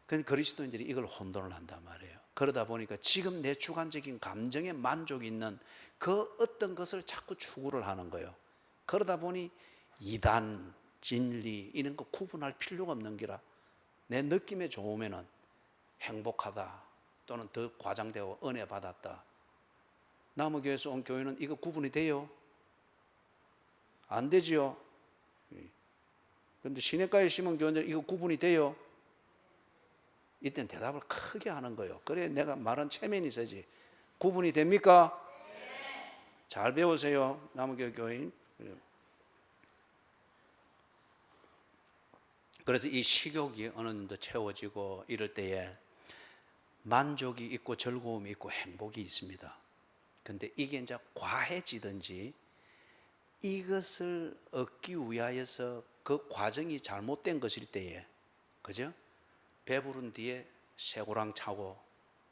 그러니까 그리스도인들이 이걸 혼돈을 한단 말이에요. 그러다 보니까 지금 내 주관적인 감정에 만족이 있는 그 어떤 것을 자꾸 추구를 하는 거예요. 그러다 보니 이단, 진리 이런 거 구분할 필요가 없는 기라 내 느낌에 좋으면은 행복하다 또는 더 과장되고 은혜 받았다. 남의교회에서 온 교회는 이거 구분이 돼요? 안 되지요. 그런데 시내가에 심은 교회는 이거 구분이 돼요? 이때는 대답을 크게 하는 거예요. 그래 내가 말한 체면이 세지. 구분이 됩니까? 잘 배우세요. 남의교회 교인. 그래서 이 식욕이 어느 정도 채워지고 이럴 때에 만족이 있고 즐거움이 있고 행복이 있습니다. 근데 이게 이제 과해지든지 이것을 얻기 위하여서 그 과정이 잘못된 것일 때에, 그죠? 배부른 뒤에 쇠고랑 차고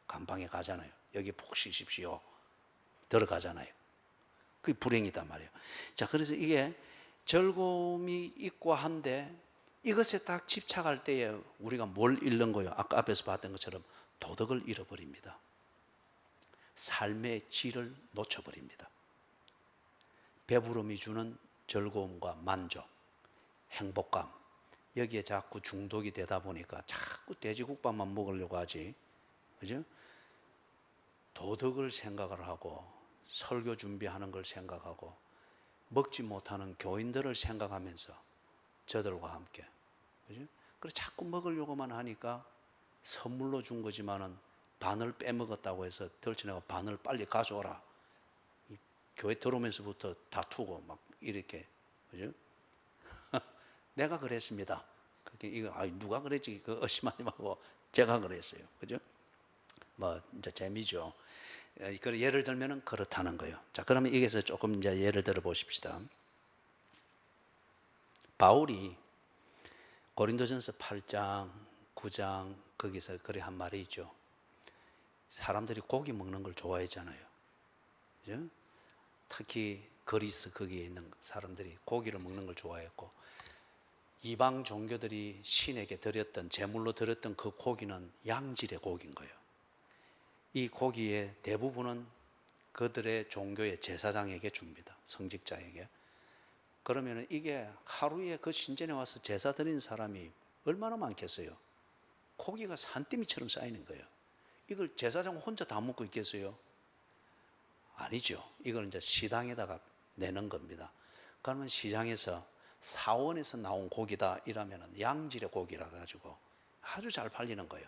감방에 가잖아요. 여기 푹 쉬십시오. 들어가잖아요. 그게 불행이단 말이에요. 자, 그래서 이게 즐거움이 있고 한데 이것에 딱 집착할 때에 우리가 뭘 잃는 거예요? 아까 앞에서 봤던 것처럼 도덕을 잃어버립니다. 삶의 질을 놓쳐버립니다. 배부름이 주는 즐거움과 만족, 행복감, 여기에 자꾸 중독이 되다 보니까 자꾸 돼지국밥만 먹으려고 하지, 그죠? 도덕을 생각을 하고 설교 준비하는 걸 생각하고 먹지 못하는 교인들을 생각하면서 저들과 함께, 그죠? 그래서 자꾸 먹으려고만 하니까 선물로 준 거지만은 반을 빼먹었다고 해서 덜쳐내고 반을 빨리 가져오라. 교회 들어오면서부터 다투고 막 이렇게, 그죠? 내가 그랬습니다. 이거 누가 그랬지? 그 의심하지 말고 제가 그랬어요. 그죠? 뭐 이제 재미죠. 예를 들면은 그렇다는 거예요. 자, 그러면 여기서 조금 이제 예를 들어 보십시다. 바울이 고린도전서 8장, 9장 거기서 그래 한 말이 있죠. 사람들이 고기 먹는 걸 좋아했잖아요. 그죠? 특히 그리스 거기에 있는 사람들이 고기를 먹는 걸 좋아했고 이방 종교들이 신에게 드렸던, 제물로 드렸던 그 고기는 양질의 고기인 거예요. 이 고기의 대부분은 그들의 종교의 제사장에게 줍니다. 성직자에게. 그러면 이게 하루에 그 신전에 와서 제사 드리는 사람이 얼마나 많겠어요? 고기가 산더미처럼 쌓이는 거예요. 이걸 제사장 혼자 다 먹고 있겠어요? 아니죠. 이걸 이제 시장에다가 내는 겁니다. 그러면 시장에서 사원에서 나온 고기다 이러면 양질의 고기라 가지고 아주 잘 팔리는 거예요.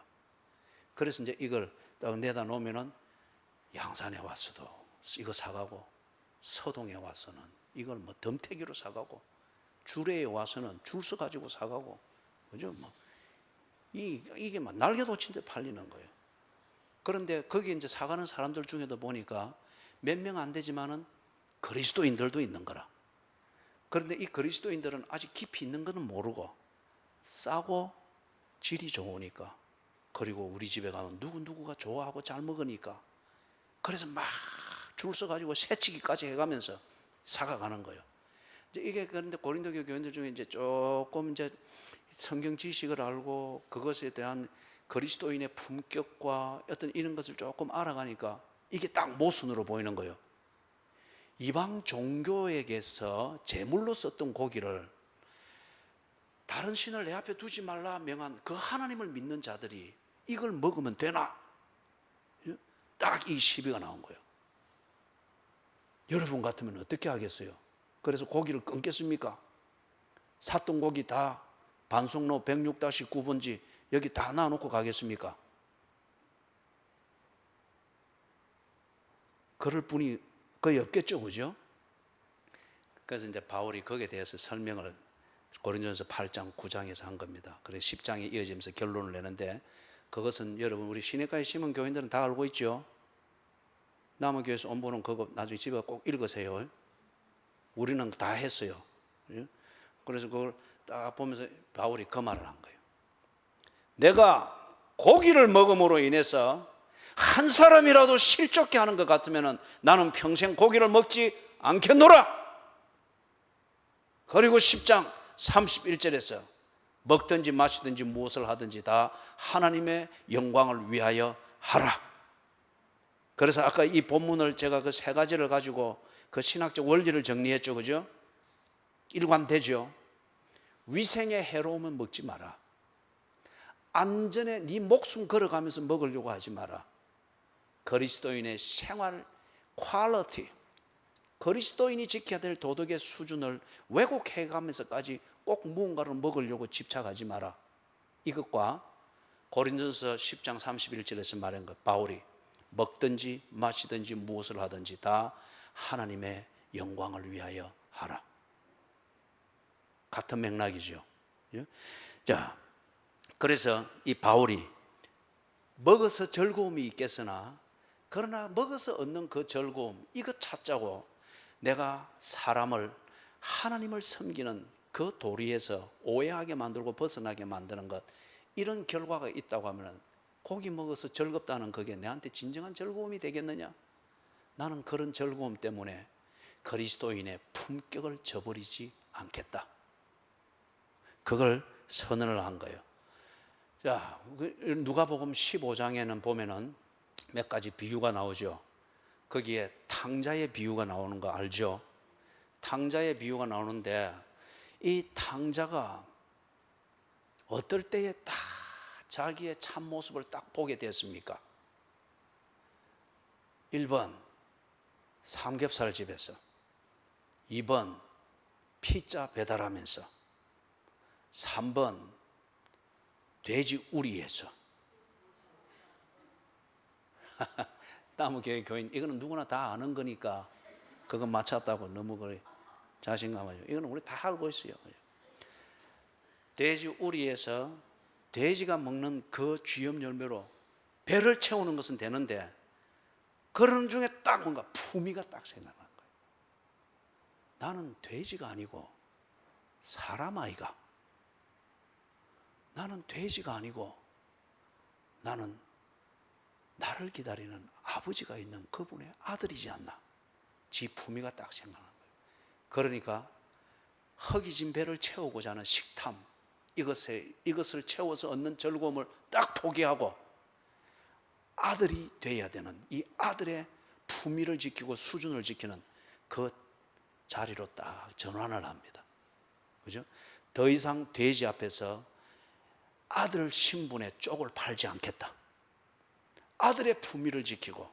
그래서 이제 이걸 딱 내다 놓으면은 양산에 와서도 이거 사가고, 서동에 와서는 이걸 뭐 덤태기로 사가고, 주례에 와서는 줄 서 가지고 사가고, 그죠? 뭐 이게 막 날개 돋친 데 팔리는 거예요. 그런데 거기 이제 사가는 사람들 중에도 보니까 몇 명 안 되지만은 그리스도인들도 있는 거라. 그런데 이 그리스도인들은 아직 깊이 있는 것은 모르고 싸고 질이 좋으니까, 그리고 우리 집에 가면 누구누구가 좋아하고 잘 먹으니까, 그래서 막 줄 서가지고 새치기까지 해가면서 사가가는 거예요. 이게 그런데 고린도 교인들 중에 이제 조금 이제 성경 지식을 알고 그것에 대한 그리스도인의 품격과 어떤 이런 것을 조금 알아가니까 이게 딱 모순으로 보이는 거예요. 이방 종교에게서 제물로 썼던 고기를 다른 신을 내 앞에 두지 말라 명한 그 하나님을 믿는 자들이 이걸 먹으면 되나? 딱 이 시비가 나온 거예요. 여러분 같으면 어떻게 하겠어요? 그래서 고기를 끊겠습니까? 샀던 고기 다 반송로 106-9번지 여기 다 놔놓고 가겠습니까? 그럴 분이 거의 없겠죠, 그죠? 그래서 이제 바울이 거기에 대해서 설명을 고린도전서 8장, 9장에서 한 겁니다. 그래서 10장에 이어지면서 결론을 내는데, 그것은 여러분 우리 시내가에 심은 교인들은 다 알고 있죠? 남은교회에서 온 분은 그거 나중에 집에 꼭 읽으세요. 우리는 다 했어요. 그래서 그걸 딱 보면서 바울이 그 말을 한 거예요. 내가 고기를 먹음으로 인해서 한 사람이라도 실족해 하는 것 같으면 나는 평생 고기를 먹지 않겠노라. 그리고 10장 31절에서 먹든지 마시든지 무엇을 하든지 다 하나님의 영광을 위하여 하라. 그래서 아까 이 본문을 제가 그 세 가지를 가지고 그 신학적 원리를 정리했죠, 그죠? 일관되죠. 위생에 해로우면 먹지 마라. 안전에 네 목숨 걸어가면서 먹으려고 하지 마라. 그리스도인의 생활 퀄리티, 그리스도인이 지켜야 될 도덕의 수준을 왜곡해가면서까지 꼭 무언가를 먹으려고 집착하지 마라. 이것과 고린도전서 10장 31절에서 말한 것, 바울이 먹든지 마시든지 무엇을 하든지 다 하나님의 영광을 위하여 하라. 같은 맥락이죠. 자, 그래서 이 바울이 먹어서 즐거움이 있겠으나, 그러나 먹어서 얻는 그 즐거움, 이거 찾자고 내가 사람을, 하나님을 섬기는 그 도리에서 오해하게 만들고 벗어나게 만드는 것, 이런 결과가 있다고 하면 고기 먹어서 즐겁다는 그게 내한테 진정한 즐거움이 되겠느냐? 나는 그런 즐거움 때문에 그리스도인의 품격을 저버리지 않겠다. 그걸 선언을 한 거예요. 자, 누가복음 15장에는 보면은 몇 가지 비유가 나오죠. 거기에 탕자의 비유가 나오는 거 알죠? 탕자의 비유가 나오는데, 이 탕자가 어떨 때에 딱 자기의 참모습을 딱 보게 됐습니까? 1번 삼겹살 집에서, 2번 피자 배달하면서, 3번 돼지 우리에서. 남은교회 교인, 이거는 누구나 다 아는 거니까 그거 맞췄다고 너무 그래 자신감하죠. 이거는 우리 다 알고 있어요. 돼지 우리에서 돼지가 먹는 그 쥐염 열매로 배를 채우는 것은 되는데, 그런 중에 딱 뭔가 품위가 딱 생각나는 거예요. 나는 돼지가 아니고 사람 아이가, 나는 돼지가 아니고 나는 나를 기다리는 아버지가 있는 그분의 아들이지 않나. 지 품위가 딱 생각나는 거예요. 그러니까 허기진 배를 채우고자 하는 식탐, 이것을 채워서 얻는 즐거움을 딱 포기하고 아들이 되어야 되는, 이 아들의 품위를 지키고 수준을 지키는 그 자리로 딱 전환을 합니다. 그죠? 더 이상 돼지 앞에서 아들 신분의 쪽을 팔지 않겠다. 아들의 품위를 지키고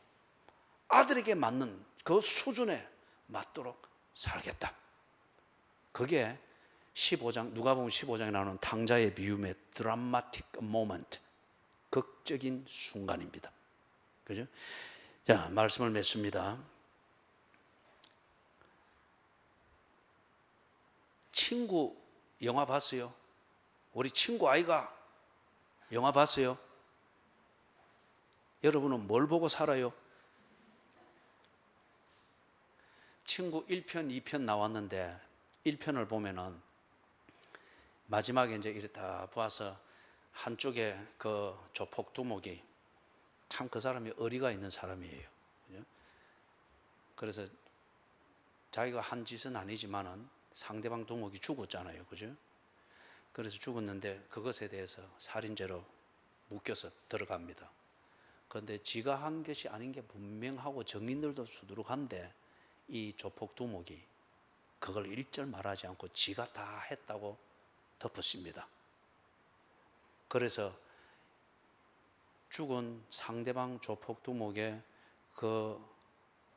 아들에게 맞는 그 수준에 맞도록 살겠다. 그게 15장, 누가복음 15장에 나오는 탕자의 비움의 드라마틱 모먼트, 극적인 순간입니다. 그죠? 자, 말씀을 맺습니다. 친구 영화 봤어요? 우리 친구 아이가 영화 봤어요? 여러분은 뭘 보고 살아요? 친구 1편, 2편 나왔는데 1편을 보면은 마지막에 이제 이렇게 다 보아서 한쪽에 그 조폭 두목이 참 그 사람이 어리가 있는 사람이에요. 그래서 자기가 한 짓은 아니지만은 상대방 두목이 죽었잖아요. 그죠? 그래서 죽었는데 그것에 대해서 살인죄로 묶여서 들어갑니다. 그런데 지가 한 것이 아닌 게 분명하고 증인들도 수두룩한데 이 조폭 두목이 그걸 일절 말하지 않고 지가 다 했다고 덮었습니다. 그래서 죽은 상대방 조폭 두목의 그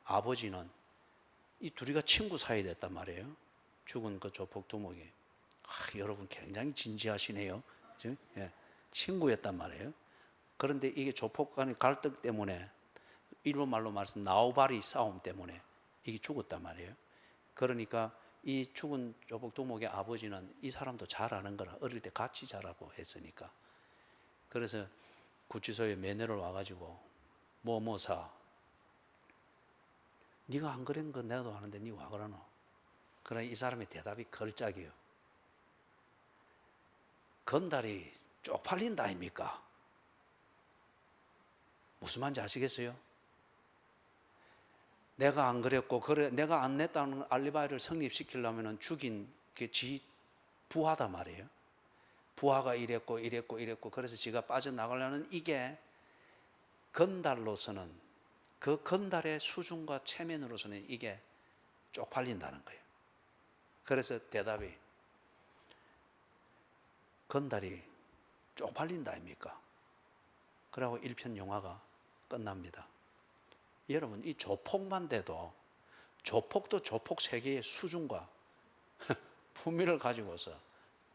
아버지는 이 둘이가 친구 사이 됐단 말이에요. 죽은 그 조폭 두목이. 여러분 굉장히 진지하시네요. 예, 친구였단 말이에요. 그런데 이게 조폭 간의 갈등 때문에, 일본 말로 말해서 나우바리 싸움 때문에 이게 죽었단 말이에요. 그러니까 이 죽은 조폭 두목의 아버지는 이 사람도 잘 아는 거라, 어릴 때 같이 자라고 했으니까. 그래서 구치소에 매너를 와가지고 뭐뭐사, 네가 안 그런 건 내가도 아는데 네 와 그러노? 그러나 이 사람의 대답이 걸작이에요. 건달이 쪽팔린다 아닙니까? 무슨 말인지 아시겠어요? 내가 안 그랬고, 그래 내가 안 냈다는 알리바이를 성립시키려면 죽인 게 지 부하다 말이에요. 부하가 이랬고 그래서 지가 빠져나가려는, 이게 건달로서는, 그 건달의 수준과 체면으로서는 이게 쪽팔린다는 거예요. 그래서 대답이, 건달이 쪽팔린다 아닙니까? 그러고 1편 영화가 끝납니다. 여러분, 이 조폭만 돼도, 조폭도 조폭 세계의 수준과 품위를 가지고서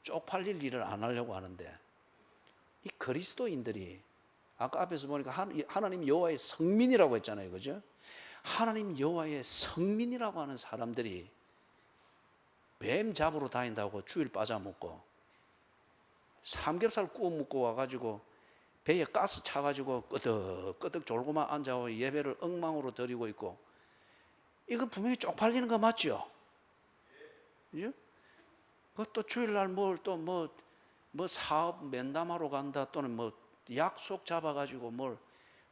쪽팔릴 일을 안 하려고 하는데, 이 그리스도인들이 아까 앞에서 보니까 하나님 여호와의 성민이라고 했잖아요. 그죠? 하나님 여호와의 성민이라고 하는 사람들이 뱀 잡으러 다닌다고 주일 빠져 먹고, 삼겹살 구워 먹고 와가지고 배에 가스 차가지고 끄덕끄덕 졸고만 앉아서 예배를 엉망으로 드리고 있고, 이거 분명히 쪽팔리는 거 맞죠? 예? 그것도 주일날 뭐 사업 면담하러 간다, 또는 뭐 약속 잡아가지고 뭘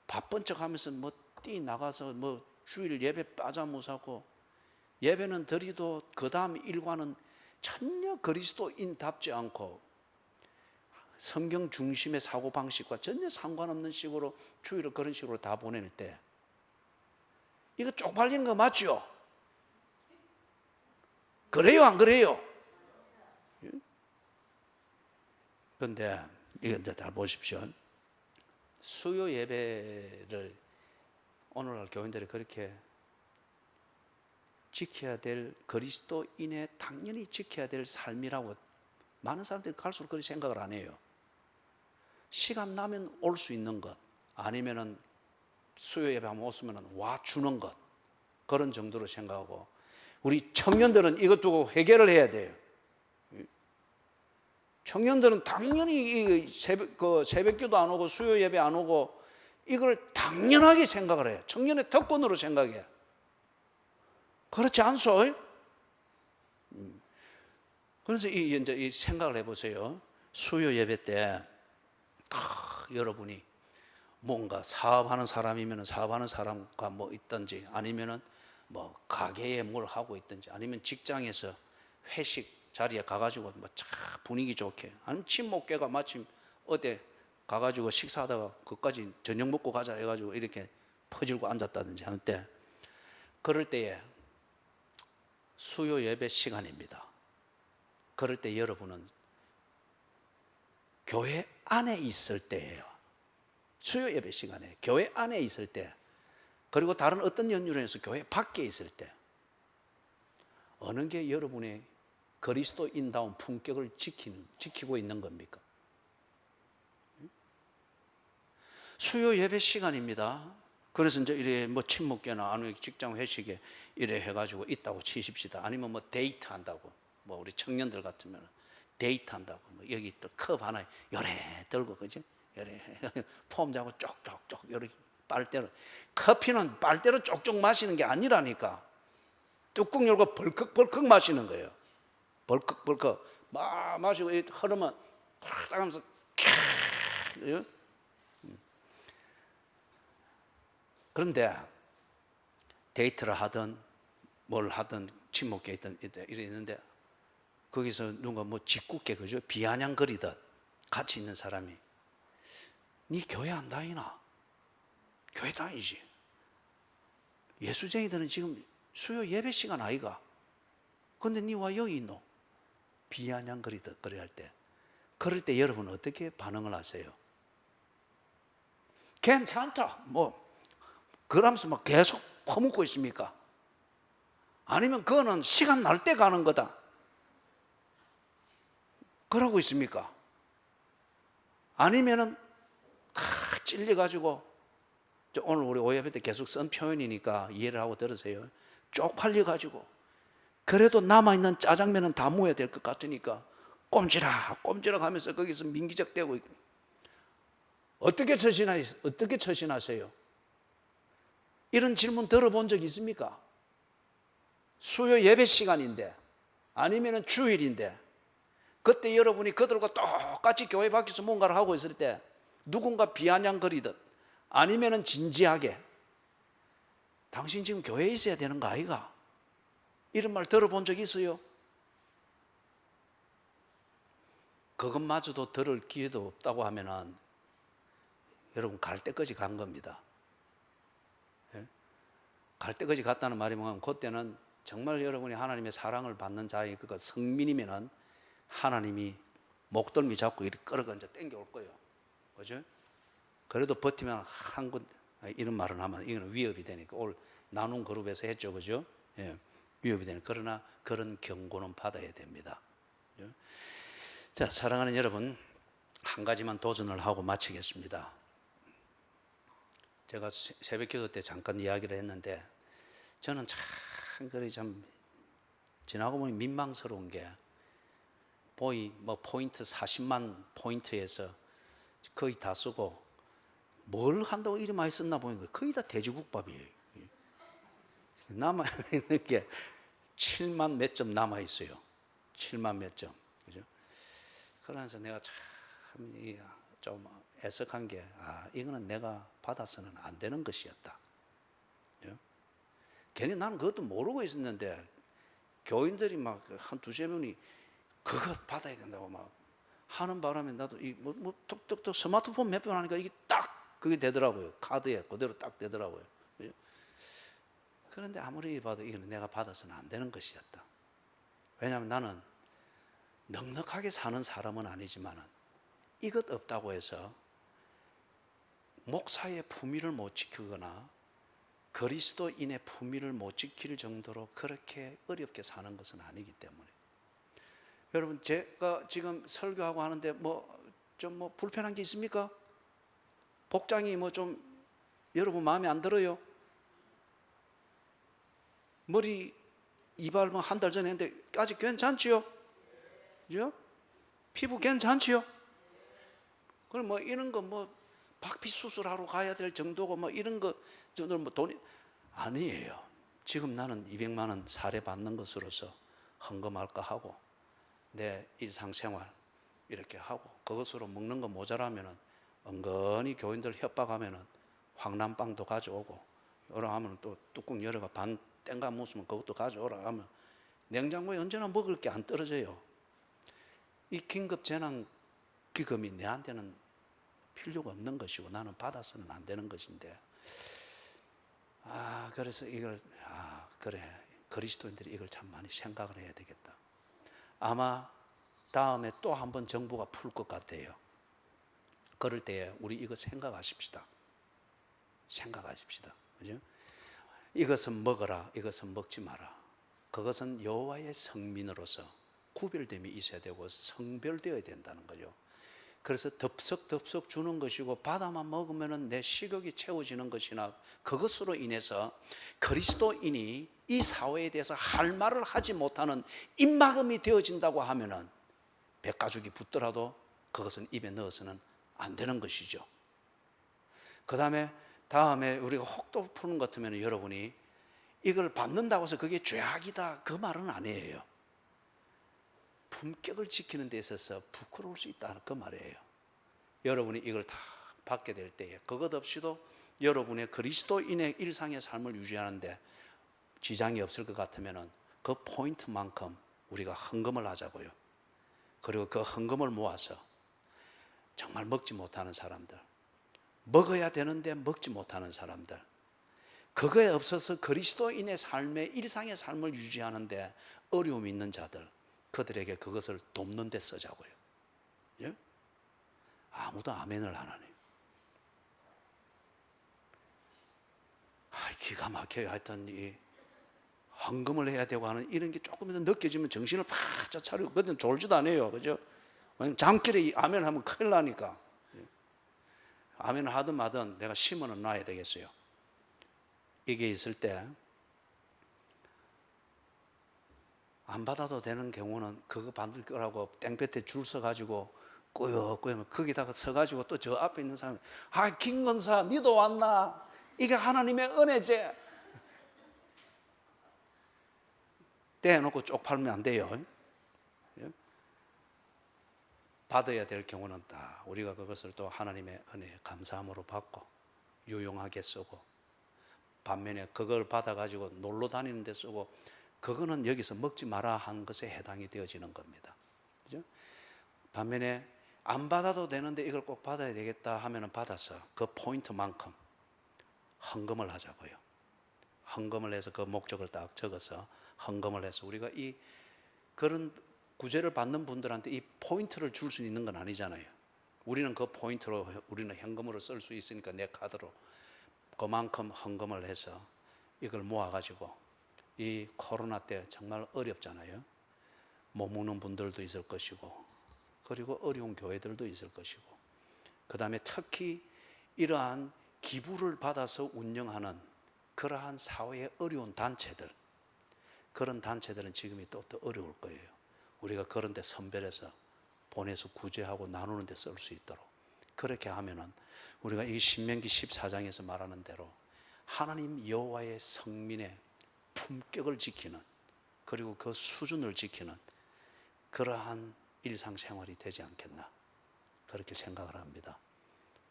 바쁜 척 하면서 뭐 뛰 나가서 뭐 주일 예배 빠져무사고, 예배는 드리도 그 다음 일과는 전혀 그리스도인답지 않고 성경 중심의 사고방식과 전혀 상관없는 식으로 주일을 그런 식으로 다 보낼 때, 이거 쪽팔리는 거 맞죠? 그래요 안 그래요? 그런데 이거 이제 잘 보십시오. 수요 예배를 오늘날 교인들이 그렇게 지켜야 될, 그리스도인의 당연히 지켜야 될 삶이라고 많은 사람들이 갈수록 그렇게 생각을 안 해요. 시간 나면 올 수 있는 것, 아니면은 수요 예배 한번 왔으면 와 주는 것, 그런 정도로 생각하고, 우리 청년들은 이것 두고 해결을 해야 돼요. 청년들은 당연히 새벽기도 안 오고 수요 예배 안 오고 이걸 당연하게 생각을 해요. 청년의 특권으로 생각해요. 그렇지 않소? 그래서 이제 이 생각을 해보세요. 수요 예배 때 여러분이 뭔가 사업하는 사람이면 사업하는 사람과 뭐 있든지, 아니면은 뭐 가게에 뭘 하고 있든지, 아니면 직장에서 회식 자리에 가가지고 뭐 분위기 좋게, 아니면 친목계가 마침 어디 가가지고 식사하다가 그까지 저녁 먹고 가자 해가지고 이렇게 퍼질고 앉았다든지 하는 때, 그럴 때에 수요 예배 시간입니다. 그럴 때 여러분은 교회 안에 있을 때예요. 수요 예배 시간에 교회 안에 있을 때, 그리고 다른 어떤 연유로 해서 교회 밖에 있을 때, 어느 게 여러분의 그리스도인다운 품격을 지키고 있는 겁니까? 수요 예배 시간입니다. 그래서 이제 이래 뭐 친목계나 아니면 직장 회식에 이래 해가지고 있다고 치십시다. 아니면 뭐 데이트 한다고, 뭐 우리 청년들 같으면 데이트 한다고, 뭐 여기 또 컵 하나에 요래 들고, 그지? 요래 폼 잡고 쪽쪽쪽 요래 빨대로, 커피는 빨대로 쪽쪽 마시는 게 아니라니까. 뚜껑 열고 벌컥벌컥 마시는 거예요. 벌컥벌컥 막 마시고 흐르면 탁 하면서 캬. 그런데 데이트를 하든 뭘 하든 친목계 있든 이랬는데, 거기서 누가 뭐 짓궂게, 그죠? 비아냥거리듯 같이 있는 사람이, 니 교회 안 다니나? 교회 다니지. 예수쟁이들은 지금 수요 예배 시간 아이가? 근데 니 와 여기 있노? 비아냥거리듯 그럴 때, 그럴 때 여러분 어떻게 반응을 하세요? 괜찮다 뭐 그러면서 막 계속 퍼묻고 있습니까? 아니면 그거는 시간 날 때 가는 거다 그러고 있습니까? 아니면은 찔려가지고, 오늘 우리 오예배 때 계속 쓴 표현이니까 이해를 하고 들으세요. 쪽팔려가지고 그래도 남아있는 짜장면은 다 모여야 될 것 같으니까 꼼지락 하면서 거기서 민기적대고, 어떻게 처신하세요? 이런 질문 들어본 적 있습니까? 수요 예배 시간인데, 아니면 주일인데, 그때 여러분이 그들과 똑같이 교회 밖에서 뭔가를 하고 있을 때 누군가 비아냥거리듯 아니면 진지하게, 당신 지금 교회에 있어야 되는 거 아이가? 이런 말 들어본 적 있어요? 그것마저도 들을 기회도 없다고 하면은 여러분 갈 때까지 간 겁니다. 갈 때까지 갔다는 말이 뭐냐면, 그때는 정말 여러분이 하나님의 사랑을 받는 자의 그 성민이면은 하나님이 목덜미 잡고 이렇게 끌어건져 땡겨올 거예요. 그죠? 그래도 버티면 이런 말은 하면 이거는 위협이 되니까, 오늘 나눔 그룹에서 했죠. 그죠? 예, 위협이 되는, 그러나 그런 경고는 받아야 됩니다. 그죠? 자, 사랑하는 여러분, 한 가지만 도전을 하고 마치겠습니다. 제가 새벽 기도 때 잠깐 이야기를 했는데, 저는 참 지나고 보니 민망스러운 게, 포인트 40만 포인트에서 거의 다 쓰고, 뭘 한다고 이리 많이 썼나 보니까 거의 다 돼지국밥이에요. 남아있는 게 7만 몇 점 남아있어요. 7만 몇 점. 그죠? 그러면서 내가 좀 애석한 게, 이거는 내가 받아서는 안 되는 것이었다. 그죠? 괜히 나는 그것도 모르고 있었는데, 교인들이 막 한 두세 명이 그거 받아야 된다고 막 하는 바람에, 나도 톡톡톡 스마트폰 몇 번 하니까 이게 딱 그게 되더라고요. 카드에 그대로 딱 되더라고요. 그죠? 그런데 아무리 봐도 이거는 내가 받아서는 안 되는 것이었다. 왜냐하면 나는 넉넉하게 사는 사람은 아니지만 이것 없다고 해서 목사의 품위를 못 지키거나 그리스도인의 품위를 못 지킬 정도로 그렇게 어렵게 사는 것은 아니기 때문에, 여러분, 제가 지금 설교하고 하는데 좀 불편한 게 있습니까? 복장이 좀 여러분 마음에 안 들어요? 머리 이발 한 달 전에 했는데 아직 괜찮지요? 그죠? 피부 괜찮지요? 그럼 이런 거 박피 수술하러 가야 될 정도고 이런 거 정도는 돈이 아니에요. 지금 나는 200만 원 사례 받는 것으로서 헌금할까 하고, 내 일상생활 이렇게 하고, 그것으로 먹는 거 모자라면은 은근히 교인들 협박하면은 황남빵도 가져오고, 여러 하면 또 뚜껑 열어가 반 땡가 무으면 그것도 가져오라 하면 냉장고에 언제나 먹을 게 안 떨어져요. 이 긴급 재난 기금이 내한테는 필요가 없는 것이고 나는 받아서는 안 되는 것인데, 그래서 이걸 그래, 그리스도인들이 이걸 참 많이 생각을 해야 되겠다. 아마 다음에 또 한 번 정부가 풀 것 같아요. 그럴 때에 우리 이거 생각하십시다. 그죠? 이것은 먹어라, 이것은 먹지 마라. 그것은 여호와의 성민으로서 구별됨이 있어야 되고 성별되어야 된다는 거죠. 그래서 덥석덥석 주는 것이고 바다만 먹으면 내 식욕이 채워지는 것이나 그것으로 인해서 그리스도인이 이 사회에 대해서 할 말을 하지 못하는 입막음이 되어진다고 하면은 백가죽이 붙더라도 그것은 입에 넣어서는 안 되는 것이죠. 그 다음에 우리가 혹독 푸는 것 같으면 여러분이 이걸 받는다고 해서 그게 죄악이다, 그 말은 아니에요. 품격을 지키는 데 있어서 부끄러울 수 있다는 그 말이에요. 여러분이 이걸 다 받게 될 때에 그것 없이도 여러분의 그리스도인의 일상의 삶을 유지하는데 지장이 없을 것 같으면 그 포인트만큼 우리가 헌금을 하자고요. 그리고 그 헌금을 모아서 정말 먹지 못하는 사람들, 먹어야 되는데 먹지 못하는 사람들, 그거에 없어서 그리스도인의 삶의 일상의 삶을 유지하는데 어려움이 있는 자들, 그들에게 그것을 돕는 데 쓰자고요. 예? 아무도 아멘을 안 하네요. 기가 막혀요. 하여튼 이 헌금을 해야 되고 하는 이런 게 조금이라도 느껴지면 정신을 바짝 차리고, 그건 졸지도 않아요. 그죠? 잠길에 아멘 하면 큰일 나니까. 아멘을 하든 마든 내가 심어 놔야 되겠어요. 이게 있을 때 안 받아도 되는 경우는 그거 받을 거라고 땡볕에 줄 서가지고 꾸역꾸역 거기다가 서가지고 또 저 앞에 있는 사람, 김건사 니도 왔나? 이게 하나님의 은혜제. 떼어놓고 쪽팔면 안 돼요. 받아야 될 경우는 다 우리가 그것을 또 하나님의 은혜 감사함으로 받고 유용하게 쓰고, 반면에 그걸 받아가지고 놀러 다니는 데 쓰고, 그거는 여기서 먹지 마라 한 것에 해당이 되어지는 겁니다. 그죠? 반면에 안 받아도 되는데 이걸 꼭 받아야 되겠다 하면은 받아서 그 포인트만큼 헌금을 하자고요. 헌금을 해서 그 목적을 딱 적어서 헌금을 해서 우리가 이 그런 구제를 받는 분들한테 이 포인트를 줄 수 있는 건 아니잖아요. 우리는 그 포인트로 우리는 현금으로 쓸 수 있으니까 내 카드로 그만큼 헌금을 해서 이걸 모아가지고, 이 코로나 때 정말 어렵잖아요. 못 먹는 분들도 있을 것이고, 그리고 어려운 교회들도 있을 것이고, 그 다음에 특히 이러한 기부를 받아서 운영하는 그러한 사회의 어려운 단체들, 그런 단체들은 지금이 또 어려울 거예요. 우리가 그런 데 선별해서 보내서 구제하고 나누는 데 쓸 수 있도록 그렇게 하면은 우리가 이 신명기 14장에서 말하는 대로 하나님 여호와의 성민의 품격을 지키는, 그리고 그 수준을 지키는 그러한 일상생활이 되지 않겠나, 그렇게 생각을 합니다.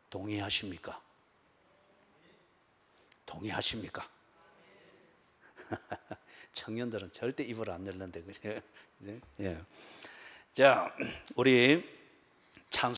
동의하십니까? 동의하십니까? 청년들은 절대 입을 안 열는데, 그죠? 예. 자, 우리